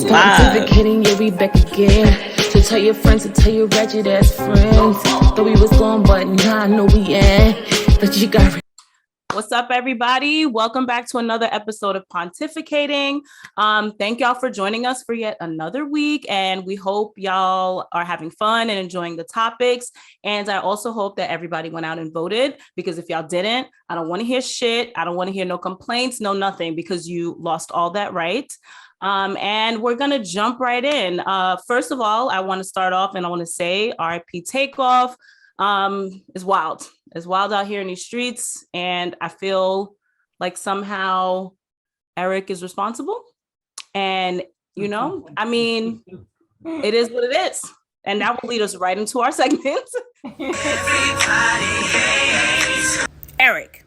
Pontificating, yeah, we back again. To tell your friends, to tell your wretched ass friends. Thought we was gone, but nah, I know we ain't. But you got. What's up, everybody? Welcome back to another episode of Pontificating. Thank y'all for joining us for yet another week, and we hope y'all are having fun and enjoying the topics. And I also hope that everybody went out and voted, because if y'all didn't, I don't want to hear shit. I don't want to hear no complaints, no nothing, because you lost all that right. And we're going to jump right in. First of all, I want to start off and I want to say RIP Takeoff is wild. It's wild out here in these streets. And I feel like somehow Eric is responsible. And, you know, I mean, it is what it is. And that will lead us right into our segment. Eric,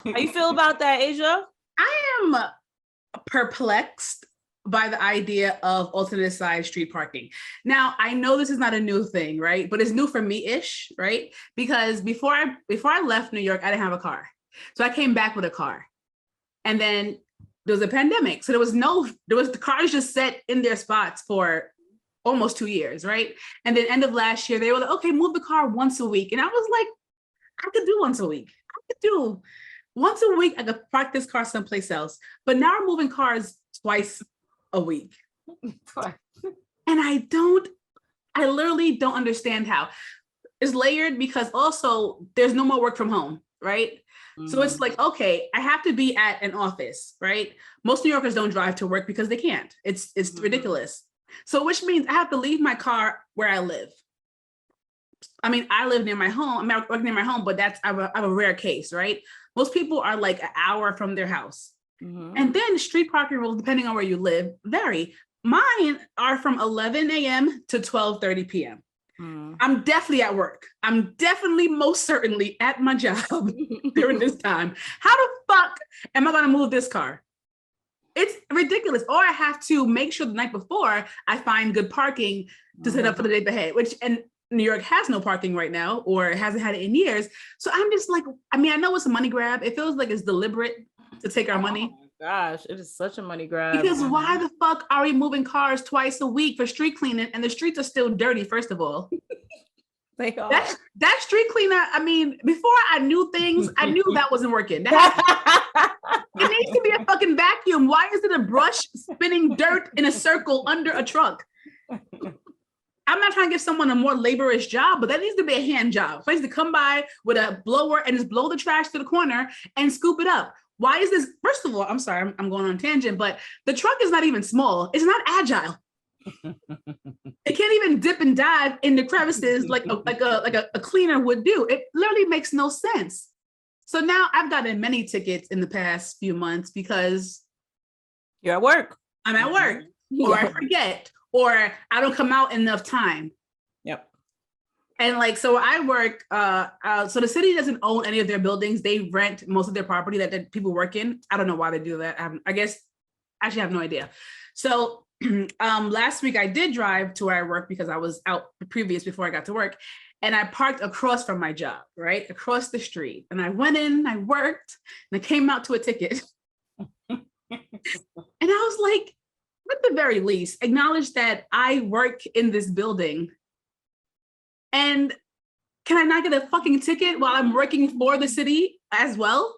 how you feel about that, Asia? I am perplexed by the idea of alternate side street parking. Now, I know this is not a new thing, right? But it's new for me-ish, right? Because before I left New York, I didn't have a car. So I came back with a car. And then there was a pandemic. So the cars just set in their spots for almost 2 years, right? And then end of last year, they were like, okay, move the car once a week. And I was like, I could do once a week. Once a week, I could park this car someplace else. But now we're moving cars twice a week. And I literally don't understand how. It's layered because also there's no more work from home, right? Mm-hmm. So it's like, okay, I have to be at an office, right? Most New Yorkers don't drive to work because they can't. It's mm-hmm. ridiculous. So which means I have to leave my car where I live. I mean, I live near my home. I work near my home, but I have a rare case, right? Most people are like an hour from their house. Mm-hmm. And then street parking rules, depending on where you live, vary. Mine are from 11 a.m. to 12:30 p.m. Mm. I'm definitely at work. I'm definitely most certainly at my job during this time. How the fuck am I going to move this car? It's ridiculous. Or I have to make sure the night before I find good parking to set up for the day ahead, and New York has no parking right now, or hasn't had it in years. So I'm just like, I mean, I know it's a money grab. It feels like it's deliberate to take our money. Oh my gosh, it is such a money grab. Because why the fuck are we moving cars twice a week for street cleaning, and the streets are still dirty, first of all? They are. That street cleaner, I mean, before I knew things, I knew that wasn't working. It needs to be a fucking vacuum. Why is it a brush spinning dirt in a circle under a truck? I'm not trying to give someone a more laborious job, but that needs to be a hand job. So I need to come by with a blower and just blow the trash to the corner and scoop it up. Why is this? First of all, I'm sorry, I'm going on a tangent, but the truck is not even small. It's not agile. It can't even dip and dive in the crevices like a cleaner would do. It literally makes no sense. So now I've gotten many tickets in the past few months because you're at work. I'm at work, or I forget, or I don't come out enough time. Yep. And like, so I work, so the city doesn't own any of their buildings. They rent most of their property that people work in. I don't know why they do that. I guess, actually have no idea. So last week I did drive to where I work because I was out previous before I got to work. And I parked across from my job, right? Across the street. And I went in, I worked, and I came out to a ticket. And I was like, at the very least, acknowledge that I work in this building. And can I not get a fucking ticket while I'm working for the city as well?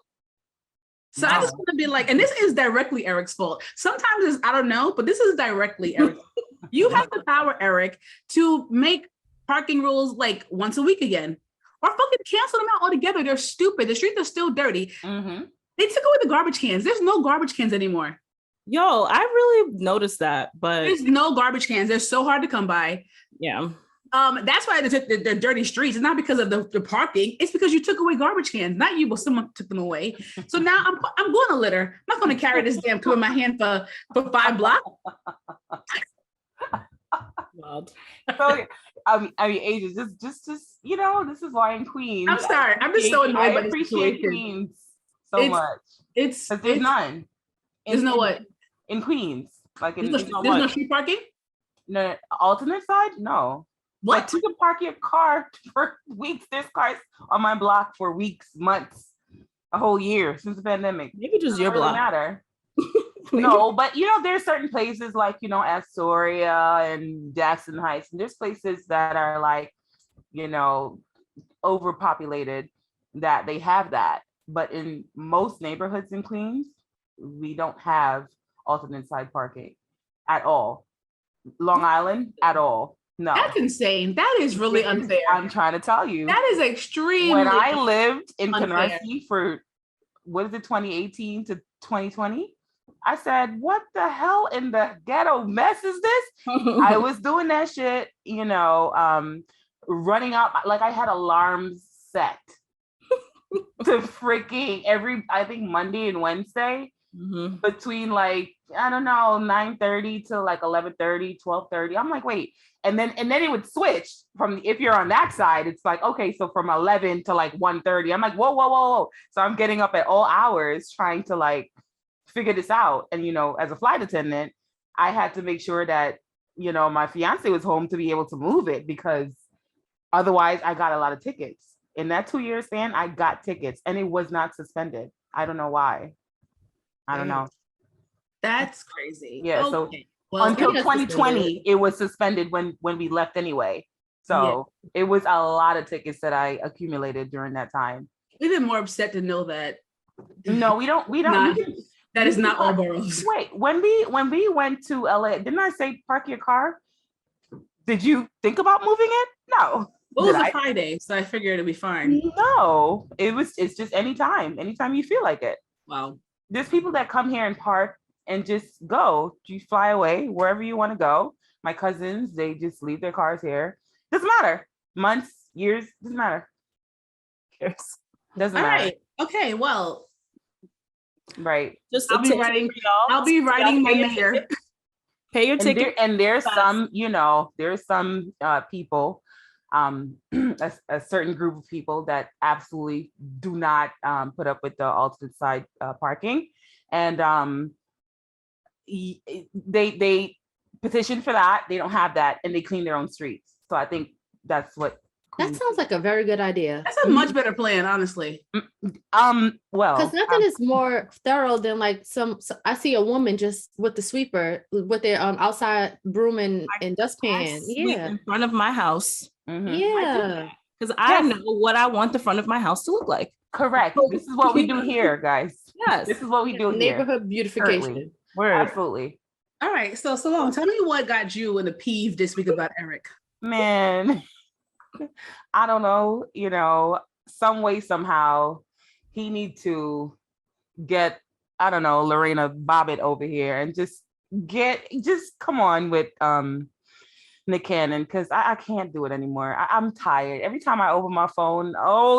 So no. I just want to be like, and this is directly Eric's fault. Sometimes it's, I don't know, but this is directly Eric's fault. You have the power, Eric, to make parking rules like once a week again, or fucking cancel them out altogether. They're stupid. The streets are still dirty. Mm-hmm. They took away the garbage cans. There's no garbage cans anymore. Yo, I really noticed that, but there's no garbage cans. They're so hard to come by. Yeah. That's why the dirty streets. It's not because of the parking. It's because you took away garbage cans. Not you, but someone took them away. So now I'm going to litter. I'm not going to carry this damn cup in my hand for 5 blocks. So, I mean, ages. Just you know, this is why in Queens. I'm sorry. I'm just so annoyed by the situation. Queens so much. There's none. There's no what in Queens. Like there's no street parking. No alternate side. No. What? Like, you can park your car for weeks. There's cars on my block for weeks, months, a whole year since the pandemic. Maybe just your block. Matter. No, but there's certain places like, Astoria and Jackson Heights, and there's places that are like, overpopulated that they have that. But in most neighborhoods in Queens, we don't have alternate side parking at all. Long Island at all. No. That's insane. That is really unfair. I'm trying to tell you. That is extremely When I lived in unfair. Canarsie for, 2018 to 2020, I said, what the hell in the ghetto mess is this? I was doing that shit, running out, like I had alarms set to freaking I think Monday and Wednesday, between like, I don't know, 9:30 to like 11:30, 12:30. I'm like, wait. And then it would switch from, if you're on that side, it's like, okay, so from 11 to like 1:30. I'm like, whoa. So I'm getting up at all hours trying to like figure this out. And, as a flight attendant, I had to make sure that, my fiance was home to be able to move it, because otherwise I got a lot of tickets. In that 2-year span, I got tickets and it was not suspended. I don't know why. I don't know. That's crazy. Yeah. Okay. So Well, until 2020, it was suspended when we left anyway. So it was a lot of tickets that I accumulated during that time. we've been more upset to know that. No, we don't. That is not all boroughs. Wait, when we went to LA, didn't I say park your car? Did you think about moving it? No. Well, it was a Friday, so I figured it'd be fine. No, it's just anytime you feel like it. Wow. There's people that come here and park and just go. You fly away wherever you want to go. My cousins, they just leave their cars here. Doesn't matter. Months, years, doesn't matter. Doesn't All matter. right. Okay. Well, right. Just I'll be writing my mayor. Pay your ticket. And there's some, there's some people, a certain group of people that absolutely do not put up with the alternate side parking, and they petition for that. They don't have that, and they clean their own streets. So I think that's what. That sounds like a very good idea. That's a much better plan, honestly. Well, because nothing is more thorough than like I see a woman just with the sweeper with their outside broom and dustpan. Yeah, in front of my house. Yeah, because I know what I want the front of my house to look like. Correct. This is what we do here, guys. Yes, this is what we do here. Neighborhood beautification. Absolutely. All right. So Salome, tell me what got you in a peeve this week about Eric. Man, I don't know, some way, somehow he need to get, I don't know, Lorena Bobbitt over here and just come on with Nick Cannon, because I can't do it anymore. I'm tired. Every time I open my phone,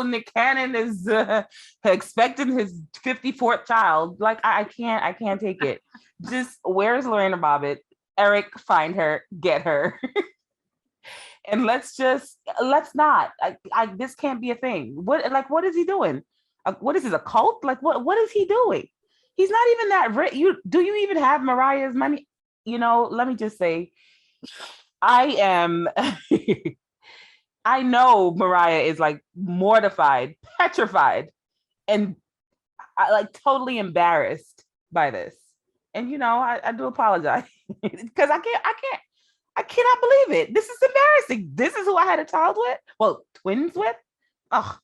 Nick Cannon is expecting his 54th child. Like I can't take it. Just, where's Lorena Bobbitt? Eric, find her, get her. And let's not. This can't be a thing. What is he doing? What is this, a cult? Like what is he doing? He's not even that rich. Do you even have Mariah's money? Let me just say, I know Mariah is like mortified, petrified, and totally embarrassed by this. And I do apologize because I cannot believe it. This is embarrassing. This is who I had a child with. Well, twins with. Oh,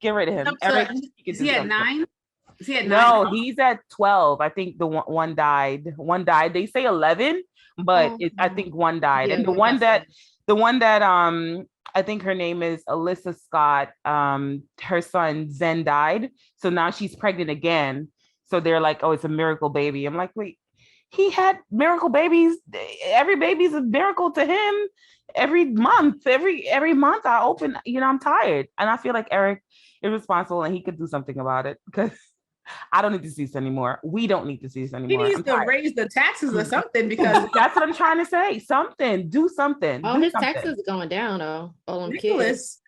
get rid of him. Eric, is he at 9? Is he at 9? No, he's at 12. I think the one died. One died. They say 11, but I think one died. Yeah, and the one that I think her name is Alyssa Scott. Her son Zen died. So now she's pregnant again. So they're like, oh, it's a miracle baby. I'm like, wait. He had miracle babies. Every baby's a miracle to him. Every month I open, I'm tired. And I feel like Eric is responsible and he could do something about it, because I don't need to see this anymore. We don't need to see this anymore. He needs to raise the taxes or something, because that's what I'm trying to say. Do something. Oh, his taxes are going down though. Nicholas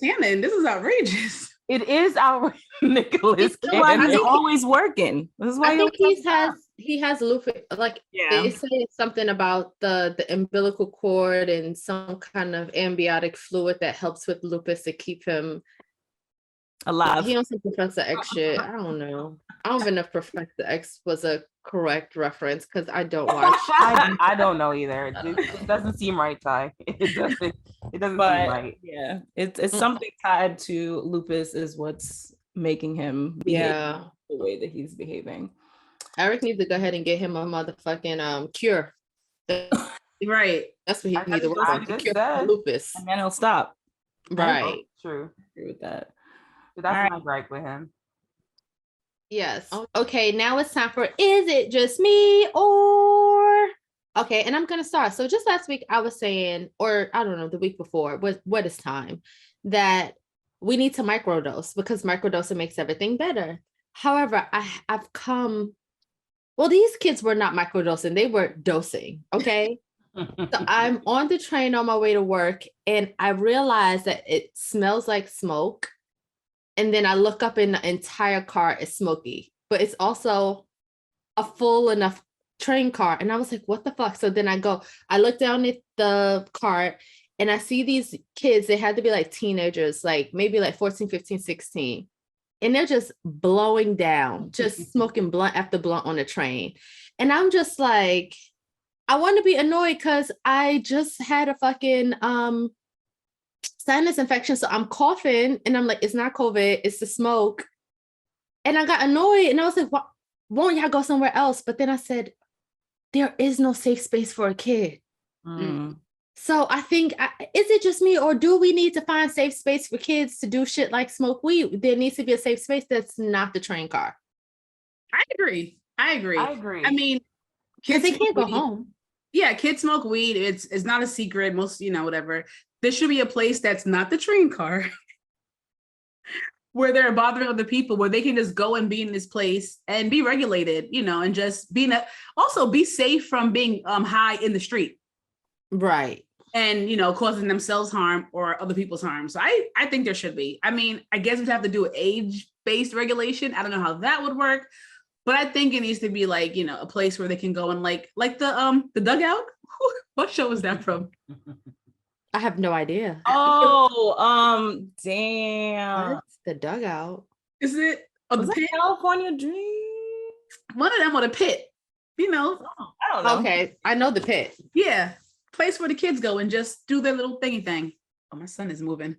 Cannon, this is outrageous. It is our Nicholas Cannon. He's always working. This is why I think he has lupus. Like they say something about the umbilical cord and some kind of amniotic fluid that helps with lupus to keep him alive. He on some Professor X shit. I don't know. I don't even know if Professor X was a correct reference because I don't watch. I don't know either. It doesn't seem right, Ty. It doesn't seem But right. yeah, it's something tied to lupus is what's making him behave Yeah. the way that he's behaving. Eric needs to go ahead and get him a motherfucking cure. Right. That's what he I needs to just- work I on. just Cure said. lupus. And then he'll stop. Right. True. I agree with that. But that's All right. my gripe with him. Yes. Okay, now it's time for Is It Just Me or okay, and I'm gonna start. So just last week I was saying, or I don't know, the week before, what is time, that we need to microdose because microdosing makes everything better. However, I've come, well, these kids were not microdosing, they were dosing. Okay. So I'm on the train on my way to work and I realized that it smells like smoke. And then I look up and the entire car is smoky, but it's also a full enough train car. And I was like, what the fuck? So then I look down at the cart and I see these kids, they had to be like teenagers, like maybe like 14, 15, 16. And they're just blowing down, just smoking blunt after blunt on the train. And I'm just like, I want to be annoyed because I just had a fucking sinus infection. So I'm coughing and I'm like, it's not COVID, it's the smoke. And I got annoyed and I was like, won't y'all go somewhere else? But then I said, there is no safe space for a kid. Mm. So I think, is it just me or do we need to find safe space for kids to do shit like smoke weed? There needs to be a safe space that's not the train car. I agree. I mean, Because kids they can't go weed. home. Yeah, kids smoke weed. It's not a secret. Most, whatever. There should be a place that's not the train car where they're bothering other people, where they can just go and be in this place and be regulated, and just also be safe from being high in the street. Right. And, causing themselves harm or other people's harm. So I think there should be. I mean, I guess we'd have to do age-based regulation. I don't know how that would work. But I think it needs to be like, a place where they can go and like the dugout. What show is that from? I have no idea. Oh, damn. What's the dugout? Is it Was the that pit? California Dream? One of them with a pit. I don't know. Okay, I know the pit. Yeah. Place where the kids go and just do their little thingy thing. Oh, my son is moving.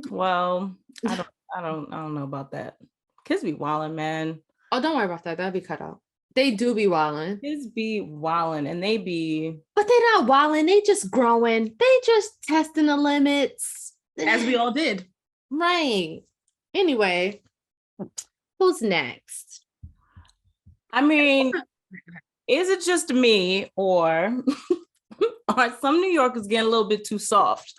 Well, I don't know about that. Kids be wilding, man. Oh, don't worry about that. That'll be cut out. They do be wilding. Kids be wilding and they be. But they're not wilding. They just growing. They just testing the limits. As we all did. Right. Anyway, who's next? I mean, is it just me or are some New Yorkers getting a little bit too soft?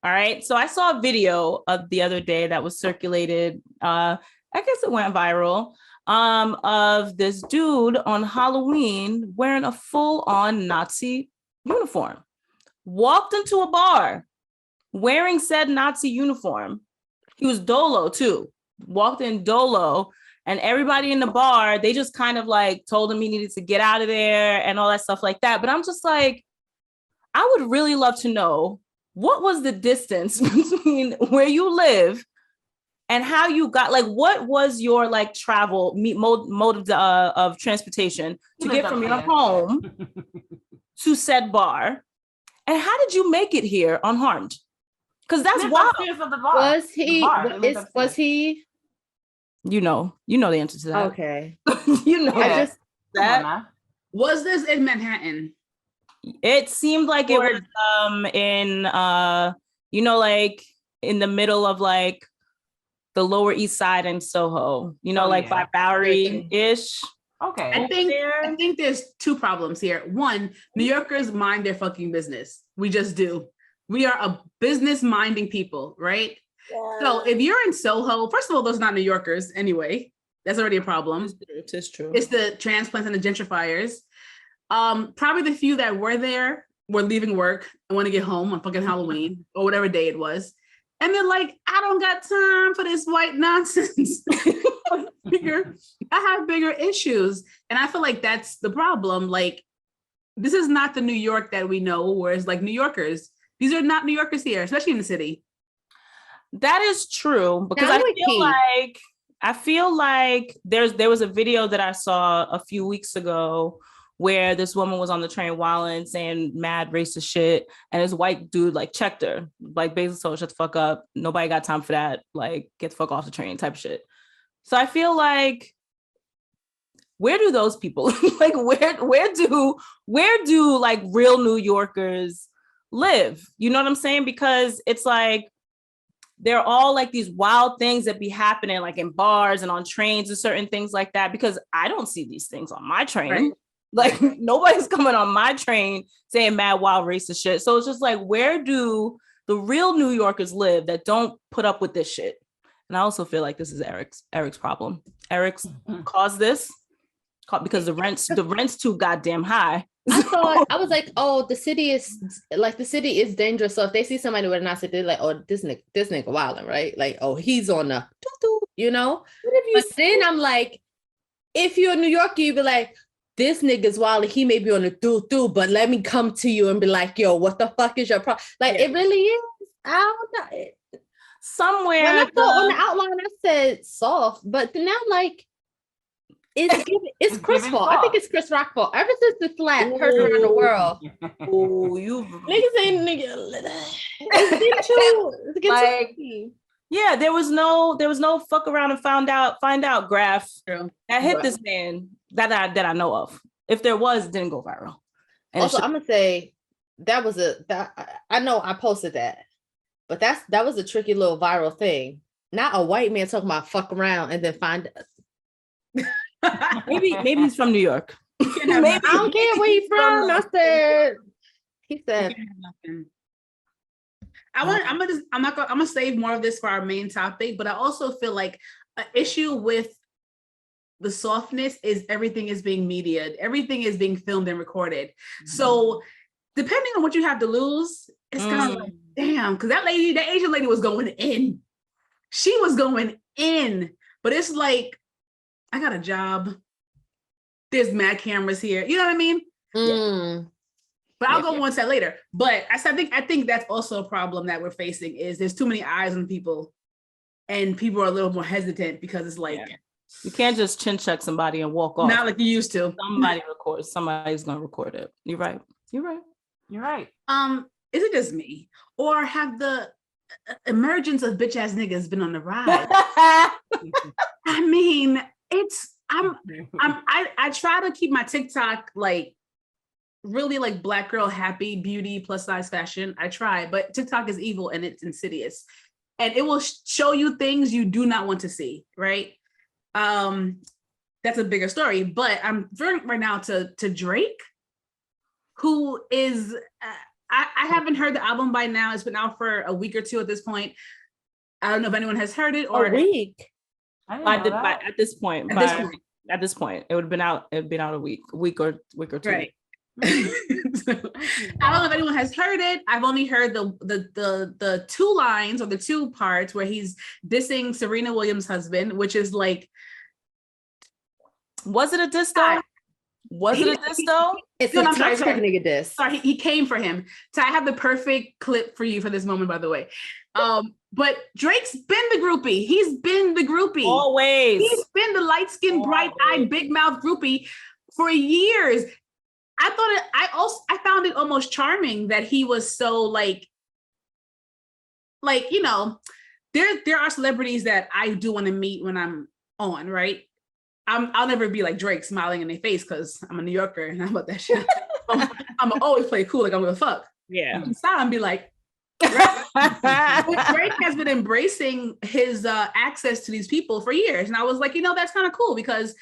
All right. So I saw a video of the other day that was circulated. I guess it went viral. Of this dude on Halloween wearing a full-on Nazi uniform, walked into a bar wearing said Nazi uniform. He was dolo too, walked in dolo, and everybody in the bar, they just kind of like told him he needed to get out of there and all that stuff like that. But I'm just like, I would really love to know what was the distance between where you live and how you got, like, what was your like travel mode of transportation to get from your home to said bar, and how did you make it here unharmed? Because that's wild. Was he? You know the answer to that. Okay. I just that. Was this in Manhattan? It seemed like it was in like in the middle of like the Lower East Side and Soho, by Bowery-ish. Okay. I think there's two problems here. One, New Yorkers mind their fucking business. We just do. We are a business minding people, right? Yeah. So if you're in Soho, first of all, those are not New Yorkers anyway. That's already a problem. It is true. It's the transplants and the gentrifiers. Probably the few that were there were leaving work and want to get home on fucking Halloween or whatever day it was. And they're like, I don't got time for this white nonsense. I have bigger issues. And I feel like that's the problem. Like, this is not the New York that we know, whereas like New Yorkers, these are not New Yorkers here, especially in the city. That is true because Now, I feel like there was a video that I saw a few weeks ago where this woman was on the train wilding, saying mad racist shit, and this white dude like checked her, like basically told her, shut the fuck up. Nobody got time for that. Like, get the fuck off the train type of shit. So I feel like, where do those people like where do like real New Yorkers live? You know what I'm saying? Because it's like they're all like these wild things that be happening like in bars and on trains and certain things like that, because I don't see these things on my train. Right. Like nobody's coming on my train saying mad wild racist shit. So it's just like, where do the real New Yorkers live that don't put up with this shit? And I also feel like this is Eric's problem. Eric's caused this because the rent's too goddamn high. I was like, oh, the city is dangerous. So if they see somebody with an accent, they're like, oh, this nigga wilding, right? Like, oh, he's on the doo-doo, you know? But then I'm like, if you're a New Yorker, you'd be like, this nigga's wilding, he may be on the doo-doo, but let me come to you and be like, yo, what the fuck is your problem? Like, it really is. I don't know. Somewhere when I thought on the outline, I said soft, but then I'm like, it's Chris' fault. I think it's Chris Rock's fault. Ever since the slap heard around the world. Oh, you niggas ain't it's getting too yeah, there was no fuck around and find out graph True. that hit this man that I know of. If there was, it didn't go viral. And also, I'm gonna say I know I posted that, but that was a tricky little viral thing. Not a white man talking about fuck around and then find us. maybe he's from New York. Maybe. I don't care where he's from. He said I'm gonna save more of this for our main topic, but I also feel like an issue with the softness is everything is being mediated, everything is being filmed and recorded. Mm-hmm. So depending on what you have to lose, it's kind of like, damn, because that Asian lady was going in. She was going in, but it's like, I got a job. There's mad cameras here. You know what I mean? Yeah. But I'll go on to that later. But I think that's also a problem that we're facing is there's too many eyes on people, and people are a little more hesitant because it's like you can't just chin check somebody and walk off. Not like you used to. Somebody records. Somebody's gonna record it. You're right. Is it just me, or have the emergence of bitch ass niggas been on the rise? I mean, I try to keep my TikTok like really like black girl happy beauty plus size fashion. I try, but TikTok is evil and it's insidious, and it will show you things you do not want to see, right? That's a bigger story, but I'm referring right now to Drake, who is I haven't heard the album by now. It's been out for a week or two at this point. I don't know if anyone has heard it or a week. At this point, it would have been out. It would been out a week or two. Right. I don't know if anyone has heard it. I've only heard the two lines or the two parts where he's dissing Serena Williams' husband, which is like, was it a diss though? Was it a diss though? It's I'm sorry, nigga diss. Sorry, he came for him. So I have the perfect clip for you for this moment, by the way. But Drake's been the groupie. He's been the groupie. Always. He's been the light-skinned, bright-eyed, big-mouth groupie for years. I found it almost charming that he was so like, you know, there are celebrities that I do want to meet when I'm on, right? I'll never be like Drake smiling in their face because I'm a New Yorker and I'm about that shit. I'm always play cool like I'm gonna fuck. Yeah. Inside and be like, Drake has been embracing his access to these people for years. And I was like, you know, that's kind of cool because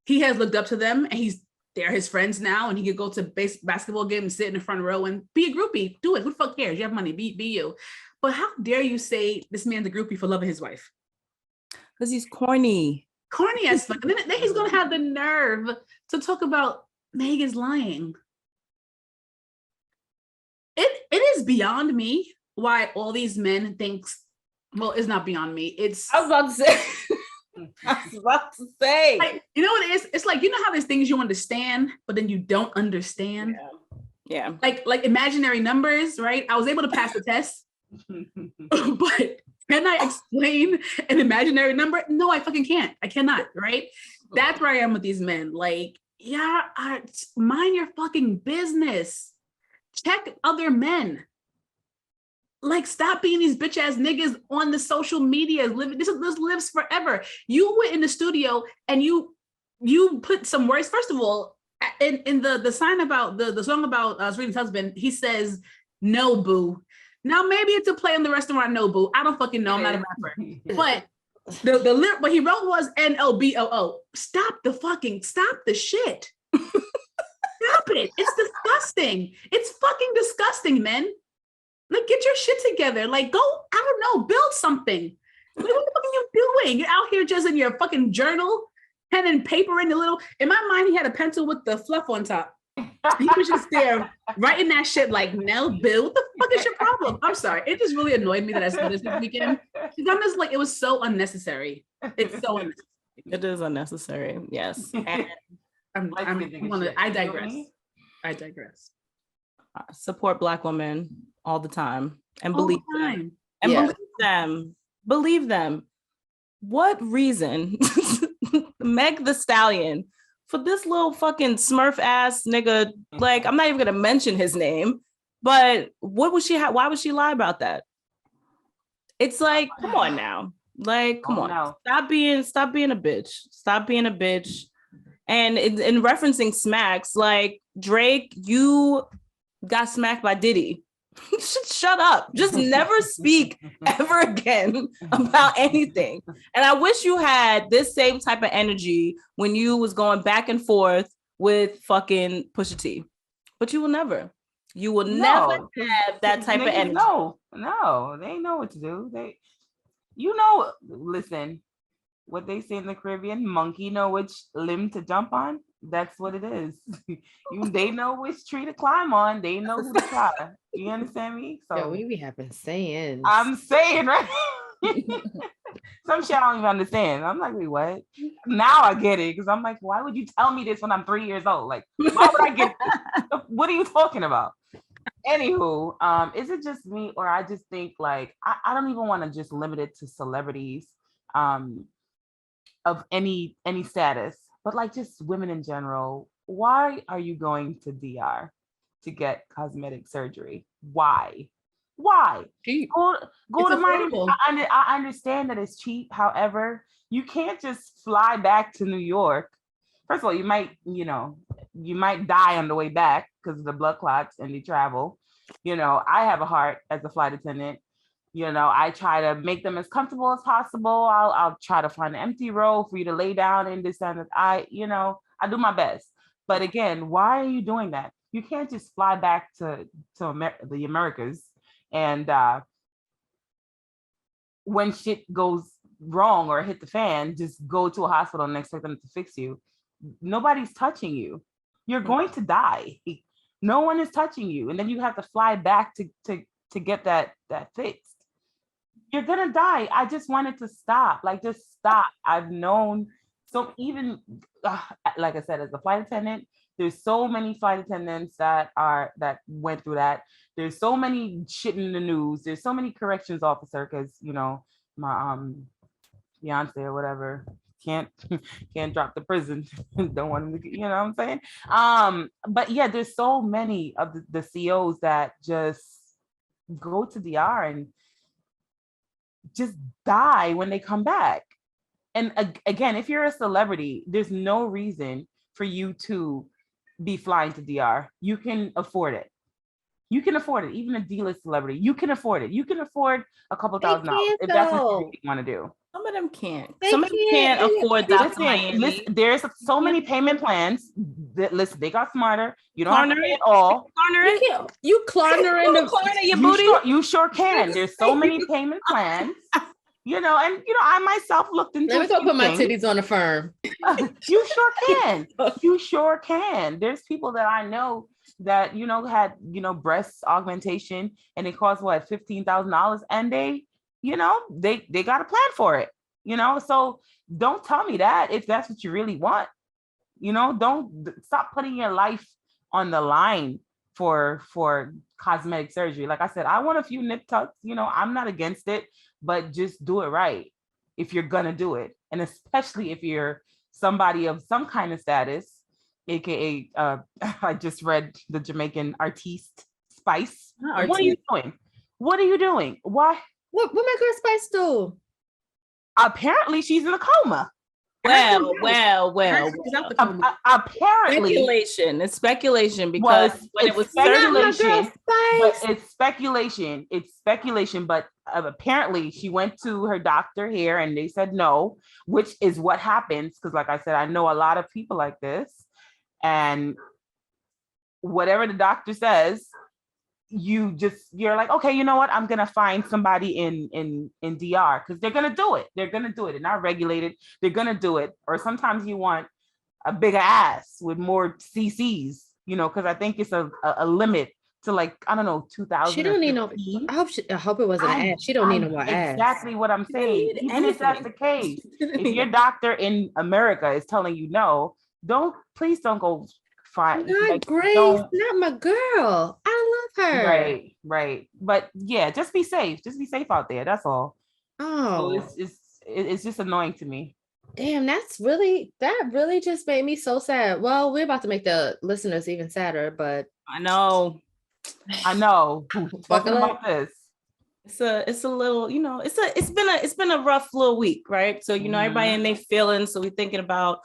he has looked up to them and they're his friends now, and he could go to basketball game and sit in the front row and be a groupie. Do it. Who the fuck cares? You have money. Be you. But how dare you say this man's a groupie for loving his wife? Because he's corny. Corny as fuck. And then he's gonna have the nerve to talk about Meg is lying. It is beyond me why all these men thinks. Well, it's not beyond me. I was about to say. Like, you know what it is? It's like, you know how there's things you understand, but then you don't understand. Yeah. Like imaginary numbers, right? I was able to pass the test, but Can I explain an imaginary number? No, I fucking can't. I cannot, right? That's where I am with these men. Like, yeah, mind your fucking business. Check other men. Like, stop being these bitch ass niggas on the social media. This lives forever. You went in the studio and you put some words. First of all, in the sign about the song about Serena's husband, he says, "No, boo." Now maybe it's a play on the restaurant "No, boo." I don't fucking know. I'm not a rapper, but the lyric what he wrote was "NOBOO." Stop the shit. Stop it. It's disgusting. It's fucking disgusting, men. Like, get your shit together. Like, go, I don't know, build something. Like, what the fuck are you doing? You're out here just in your fucking journal, pen and paper in the little, in my mind, he had a pencil with the fluff on top. He was just there writing that shit like, no, Bill, what the fuck is your problem? I'm sorry. It just really annoyed me that I saw this weekend. Because I'm just like, it was so unnecessary. It's so unnecessary. It is unnecessary. Yes. And I digress. Support Black women all the time and believe them. And believe them. What reason Meg the Stallion for this little fucking Smurf ass nigga? Like, I'm not even gonna mention his name, but what would she have? Why would she lie about that? It's like, come on now. Like, come on. No. Stop being a bitch. Stop being a bitch. And in referencing smacks, like, Drake, you got smacked by Diddy. Shut up. Just never speak ever again about anything. And I wish you had this same type of energy when you was going back and forth with fucking Pusha T. But you will never. You will never have that type of energy. No, they know what to do. Listen, what they say in the Caribbean, monkey know which limb to jump on. That's what it is. They know which tree to climb on. They know who to try. You understand me? So yeah, we be having sayings. I'm saying, right? Some shit I don't even understand. I'm like, wait, what? Now I get it. Because I'm like, why would you tell me this when I'm 3 years old? Like, why would I get this? What are you talking about? Anywho, is it just me, or I just think like I don't even want to just limit it to celebrities of any status, but like just women in general. Why are you going to DR to get cosmetic surgery? Why? Cheap. Go to Miami. I understand that it's cheap. However, you can't just fly back to New York. First of all, you might die on the way back because of the blood clots and the travel. I have a heart as a flight attendant. I try to make them as comfortable as possible. I'll try to find an empty row for you to lay down in this and that. I do my best. But again, why are you doing that? You can't just fly back to the Americas and when shit goes wrong or hit the fan, just go to a hospital and expect them to fix you. Nobody's touching you. You're going to die. No one is touching you. And then you have to fly back to get that fixed. You're gonna die. I just wanted to stop. Like, just stop. I've known. So even like I said, as a flight attendant, there's so many flight attendants that went through that. There's so many shit in the news. There's so many corrections officer because my fiance or whatever can't drop the prison. Don't want him to, what I'm saying? But yeah, there's so many of the COs that just go to DR and just die when they come back. And again, if you're a celebrity, there's no reason for you to be flying to DR. You can afford it. Even a D-list celebrity, you can afford it. You can afford a couple $1,000 if that's what you really want to do. Some of them can't. Some of them can't afford that. Listen, there's so many payment plans. Listen, they got smarter. You don't have to pay it all. You Klarner your booty. You sure can. There's so many payment plans. And I myself looked into. Let me go put my titties on a firm. You sure can. You sure can. There's people that I know that had breast augmentation, and it cost what $15,000, and they got a plan for it. So don't tell me that if that's what you really want. Don't stop putting your life on the line for cosmetic surgery. Like I said, I want a few nip tucks, I'm not against it, but just do it right if you're gonna do it. And especially if you're somebody of some kind of status, aka I just read the Jamaican artiste Spice. What are you doing? What are you doing? Why? What my girl Spice do? Apparently she's in a coma. Well. Apparently, It's speculation because when it was speculation, but it's speculation. It's speculation, but apparently she went to her doctor here and they said no, which is what happens. Because, like I said, I know a lot of people like this, and whatever the doctor says, you're like, okay, you know what? I'm gonna find somebody in DR because they're gonna do it. They're not regulated. They're gonna do it. Or sometimes you want a bigger ass with more CCs, because I think it's a limit to, like, I don't know, 2,000. She don't need no. I hope it wasn't an ass. She don't need no more ass. Exactly what I'm saying. Even if that's the case, if your doctor in America is telling you no, please don't go. Fine. Not Grace, not my girl. I love her. Right. But yeah, just be safe. Just be safe out there. That's all. Oh, so it's just annoying to me. Damn, that really just made me so sad. Well, we're about to make the listeners even sadder, but I know. Talking about this. It's a little, it's been a rough little week, right? So everybody in their feelings. So we're thinking about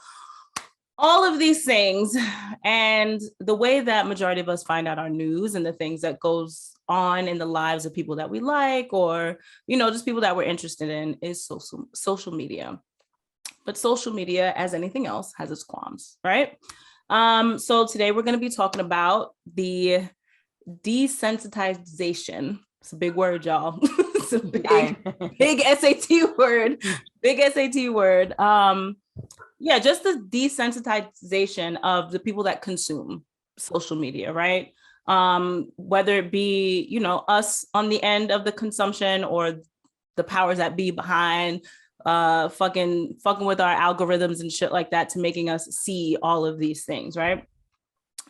all of these things, and the way that majority of us find out our news and the things that goes on in the lives of people that we like, or just people that we're interested in, is social media. But social media, as anything else, has its qualms, right? So today we're going to be talking about the desensitization. It's a big word, y'all. It's a big SAT word. Big SAT word. Yeah, just the desensitization of the people that consume social media, right? Whether it be, us on the end of the consumption, or the powers that be behind fucking with our algorithms and shit like that, to making us see all of these things, right?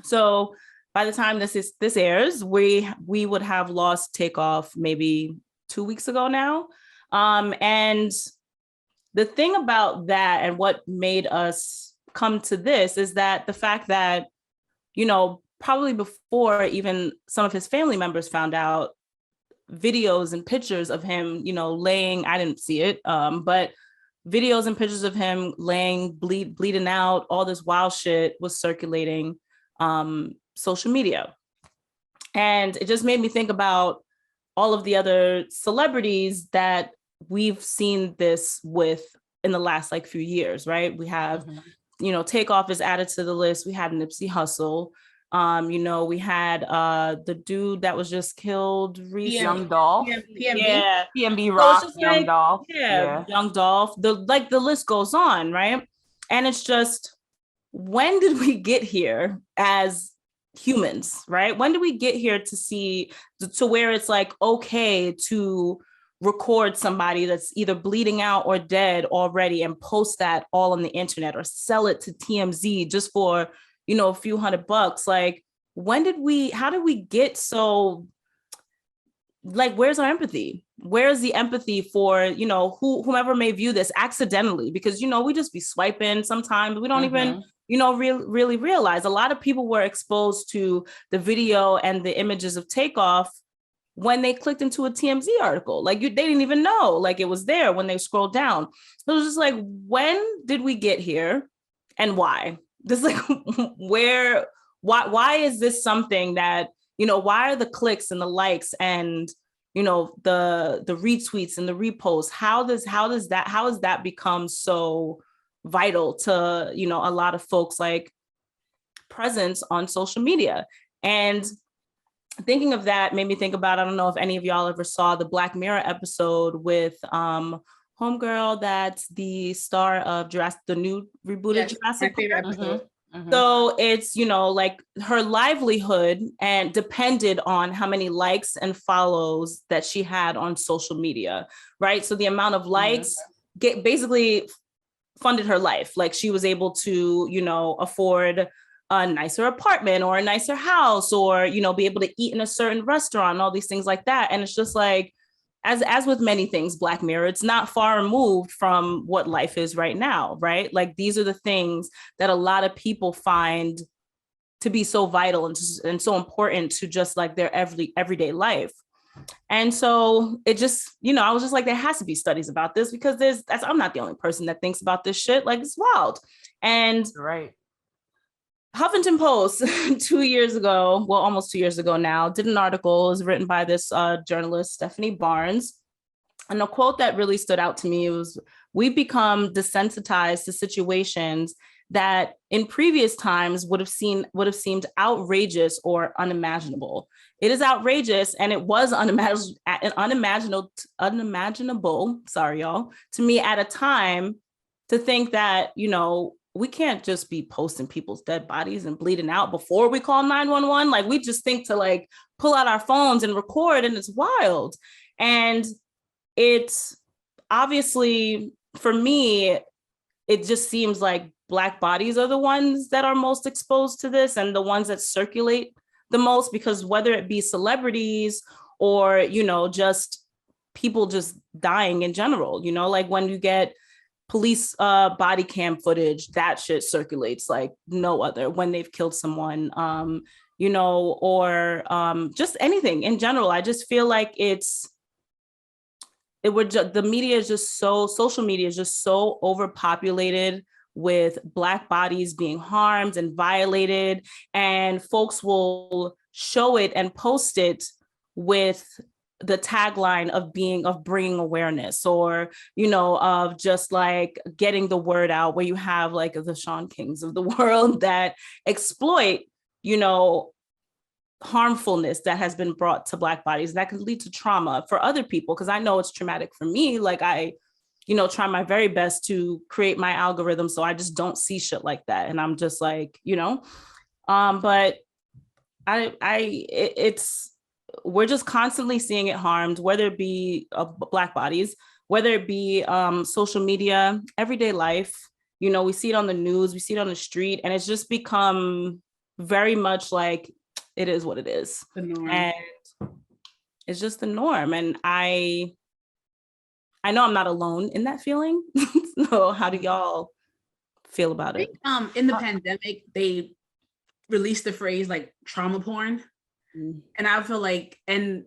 So by the time this airs, we would have lost Takeoff maybe 2 weeks ago now. And the thing about that, and what made us come to this, is that the fact that, probably before even some of his family members found out, videos and pictures of him, laying, I didn't see it, but videos and pictures of him laying, bleeding out, all this wild shit was circulating social media. And it just made me think about all of the other celebrities that we've seen this with in the last few years, right? We have, Takeoff is added to the list. We had Nipsey Hussle. We had the dude that was just killed recently. Young Dolph. Yeah. PNB Rock, so Young Dolph. Yeah, Young Dolph. The list goes on, right? And it's just, when did we get here as humans, right? When did we get here to where it's okay to record somebody that's either bleeding out or dead already and post that all on the internet, or sell it to TMZ just for, a few $100? How did we get so, where's our empathy? Where's the empathy for, whomever may view this accidentally? Because, we just be swiping sometimes. We don't even, really realize. A lot of people were exposed to the video and the images of Takeoff when they clicked into a TMZ article. They didn't even know, it was there when they scrolled down. So it was just when did we get here, and why? This why is this something that, why are the clicks and the likes and, the retweets and the reposts? How has that become so vital to, a lot of folks, presence on social media? And thinking of that made me think about, I don't know if any of y'all ever saw the Black Mirror episode with homegirl that's the star of the new rebooted Jurassic Park. So it's, her livelihood and depended on how many likes and follows that she had on social media, right? So the amount of likes basically funded her life. She was able to, afford a nicer apartment or a nicer house, or, you know, be able to eat in a certain restaurant and all these things like that. And it's just like, as with many things, Black Mirror, it's not far removed from what life is right now, right? Like, these are the things that a lot of people find to be so vital and so important to just like their everyday life. And so it just, you know, I was just like, there has to be studies about this, because I'm not the only person that thinks about this shit. Like, it's wild. And Right. Huffington Post 2 years ago, well, almost 2 years ago now, did an article. It was written by this journalist, Stephanie Barnes. And a quote that really stood out to me was, "We become desensitized to situations that in previous times would have seemed outrageous or unimaginable. It is outrageous, and it was unimaginable, sorry, y'all, to me at a time, to think that, you know, we can't just be posting people's dead bodies and bleeding out before we call 911. Like, we just think to like pull out our phones and record, and it's wild." And it's obviously, for me, it just seems like Black bodies are the ones that are most exposed to this, and the ones that circulate the most, because whether it be celebrities or, you know, just people just dying in general, you know, like when you get police body cam footage, that shit circulates like no other when they've killed someone, you know, or just anything in general. I just feel like the media is just so, social media is just so overpopulated with Black bodies being harmed and violated, and folks will show it and post it with the tagline of bringing awareness, or, you know, of just like getting the word out, where you have like the Sean Kings of the world that exploit, you know, harmfulness that has been brought to Black bodies that can lead to trauma for other people. Because I know it's traumatic for me. Like, I, you know, try my very best to create my algorithm so I just don't see shit like that. And I'm just like, you know, but we're just constantly seeing it harmed, whether it be Black bodies, whether it be social media, everyday life. You know, we see it on the news, we see it on the street, and it's just become very much like, it is what it is. The norm. And it's just the norm. And I know I'm not alone in that feeling. So how do y'all feel about it? In the pandemic, they released the phrase like trauma porn. And I feel like, and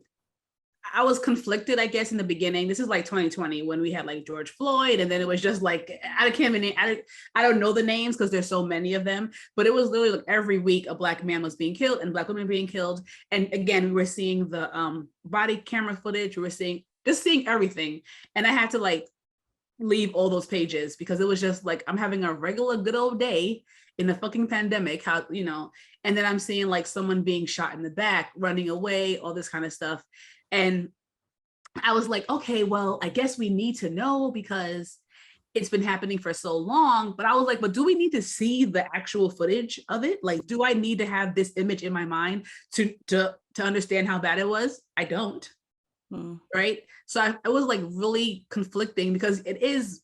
I was conflicted, I guess, in the beginning. This is like 2020 when we had like George Floyd, and then it was just like, I don't know the names because there's so many of them, but it was literally like every week a Black man was being killed and Black women being killed. And again, we were seeing the body camera footage, we were seeing everything. And I had to like leave all those pages because it was just like, I'm having a regular good old day in the fucking pandemic, how, you know, and then I'm seeing like someone being shot in the back, running away, all this kind of stuff. And I was like, okay, well, I guess we need to know because it's been happening for so long. But I was like, but do we need to see the actual footage of it? Like, do I need to have this image in my mind to understand how bad it was? I don't. Right. So I was like really conflicting because it is,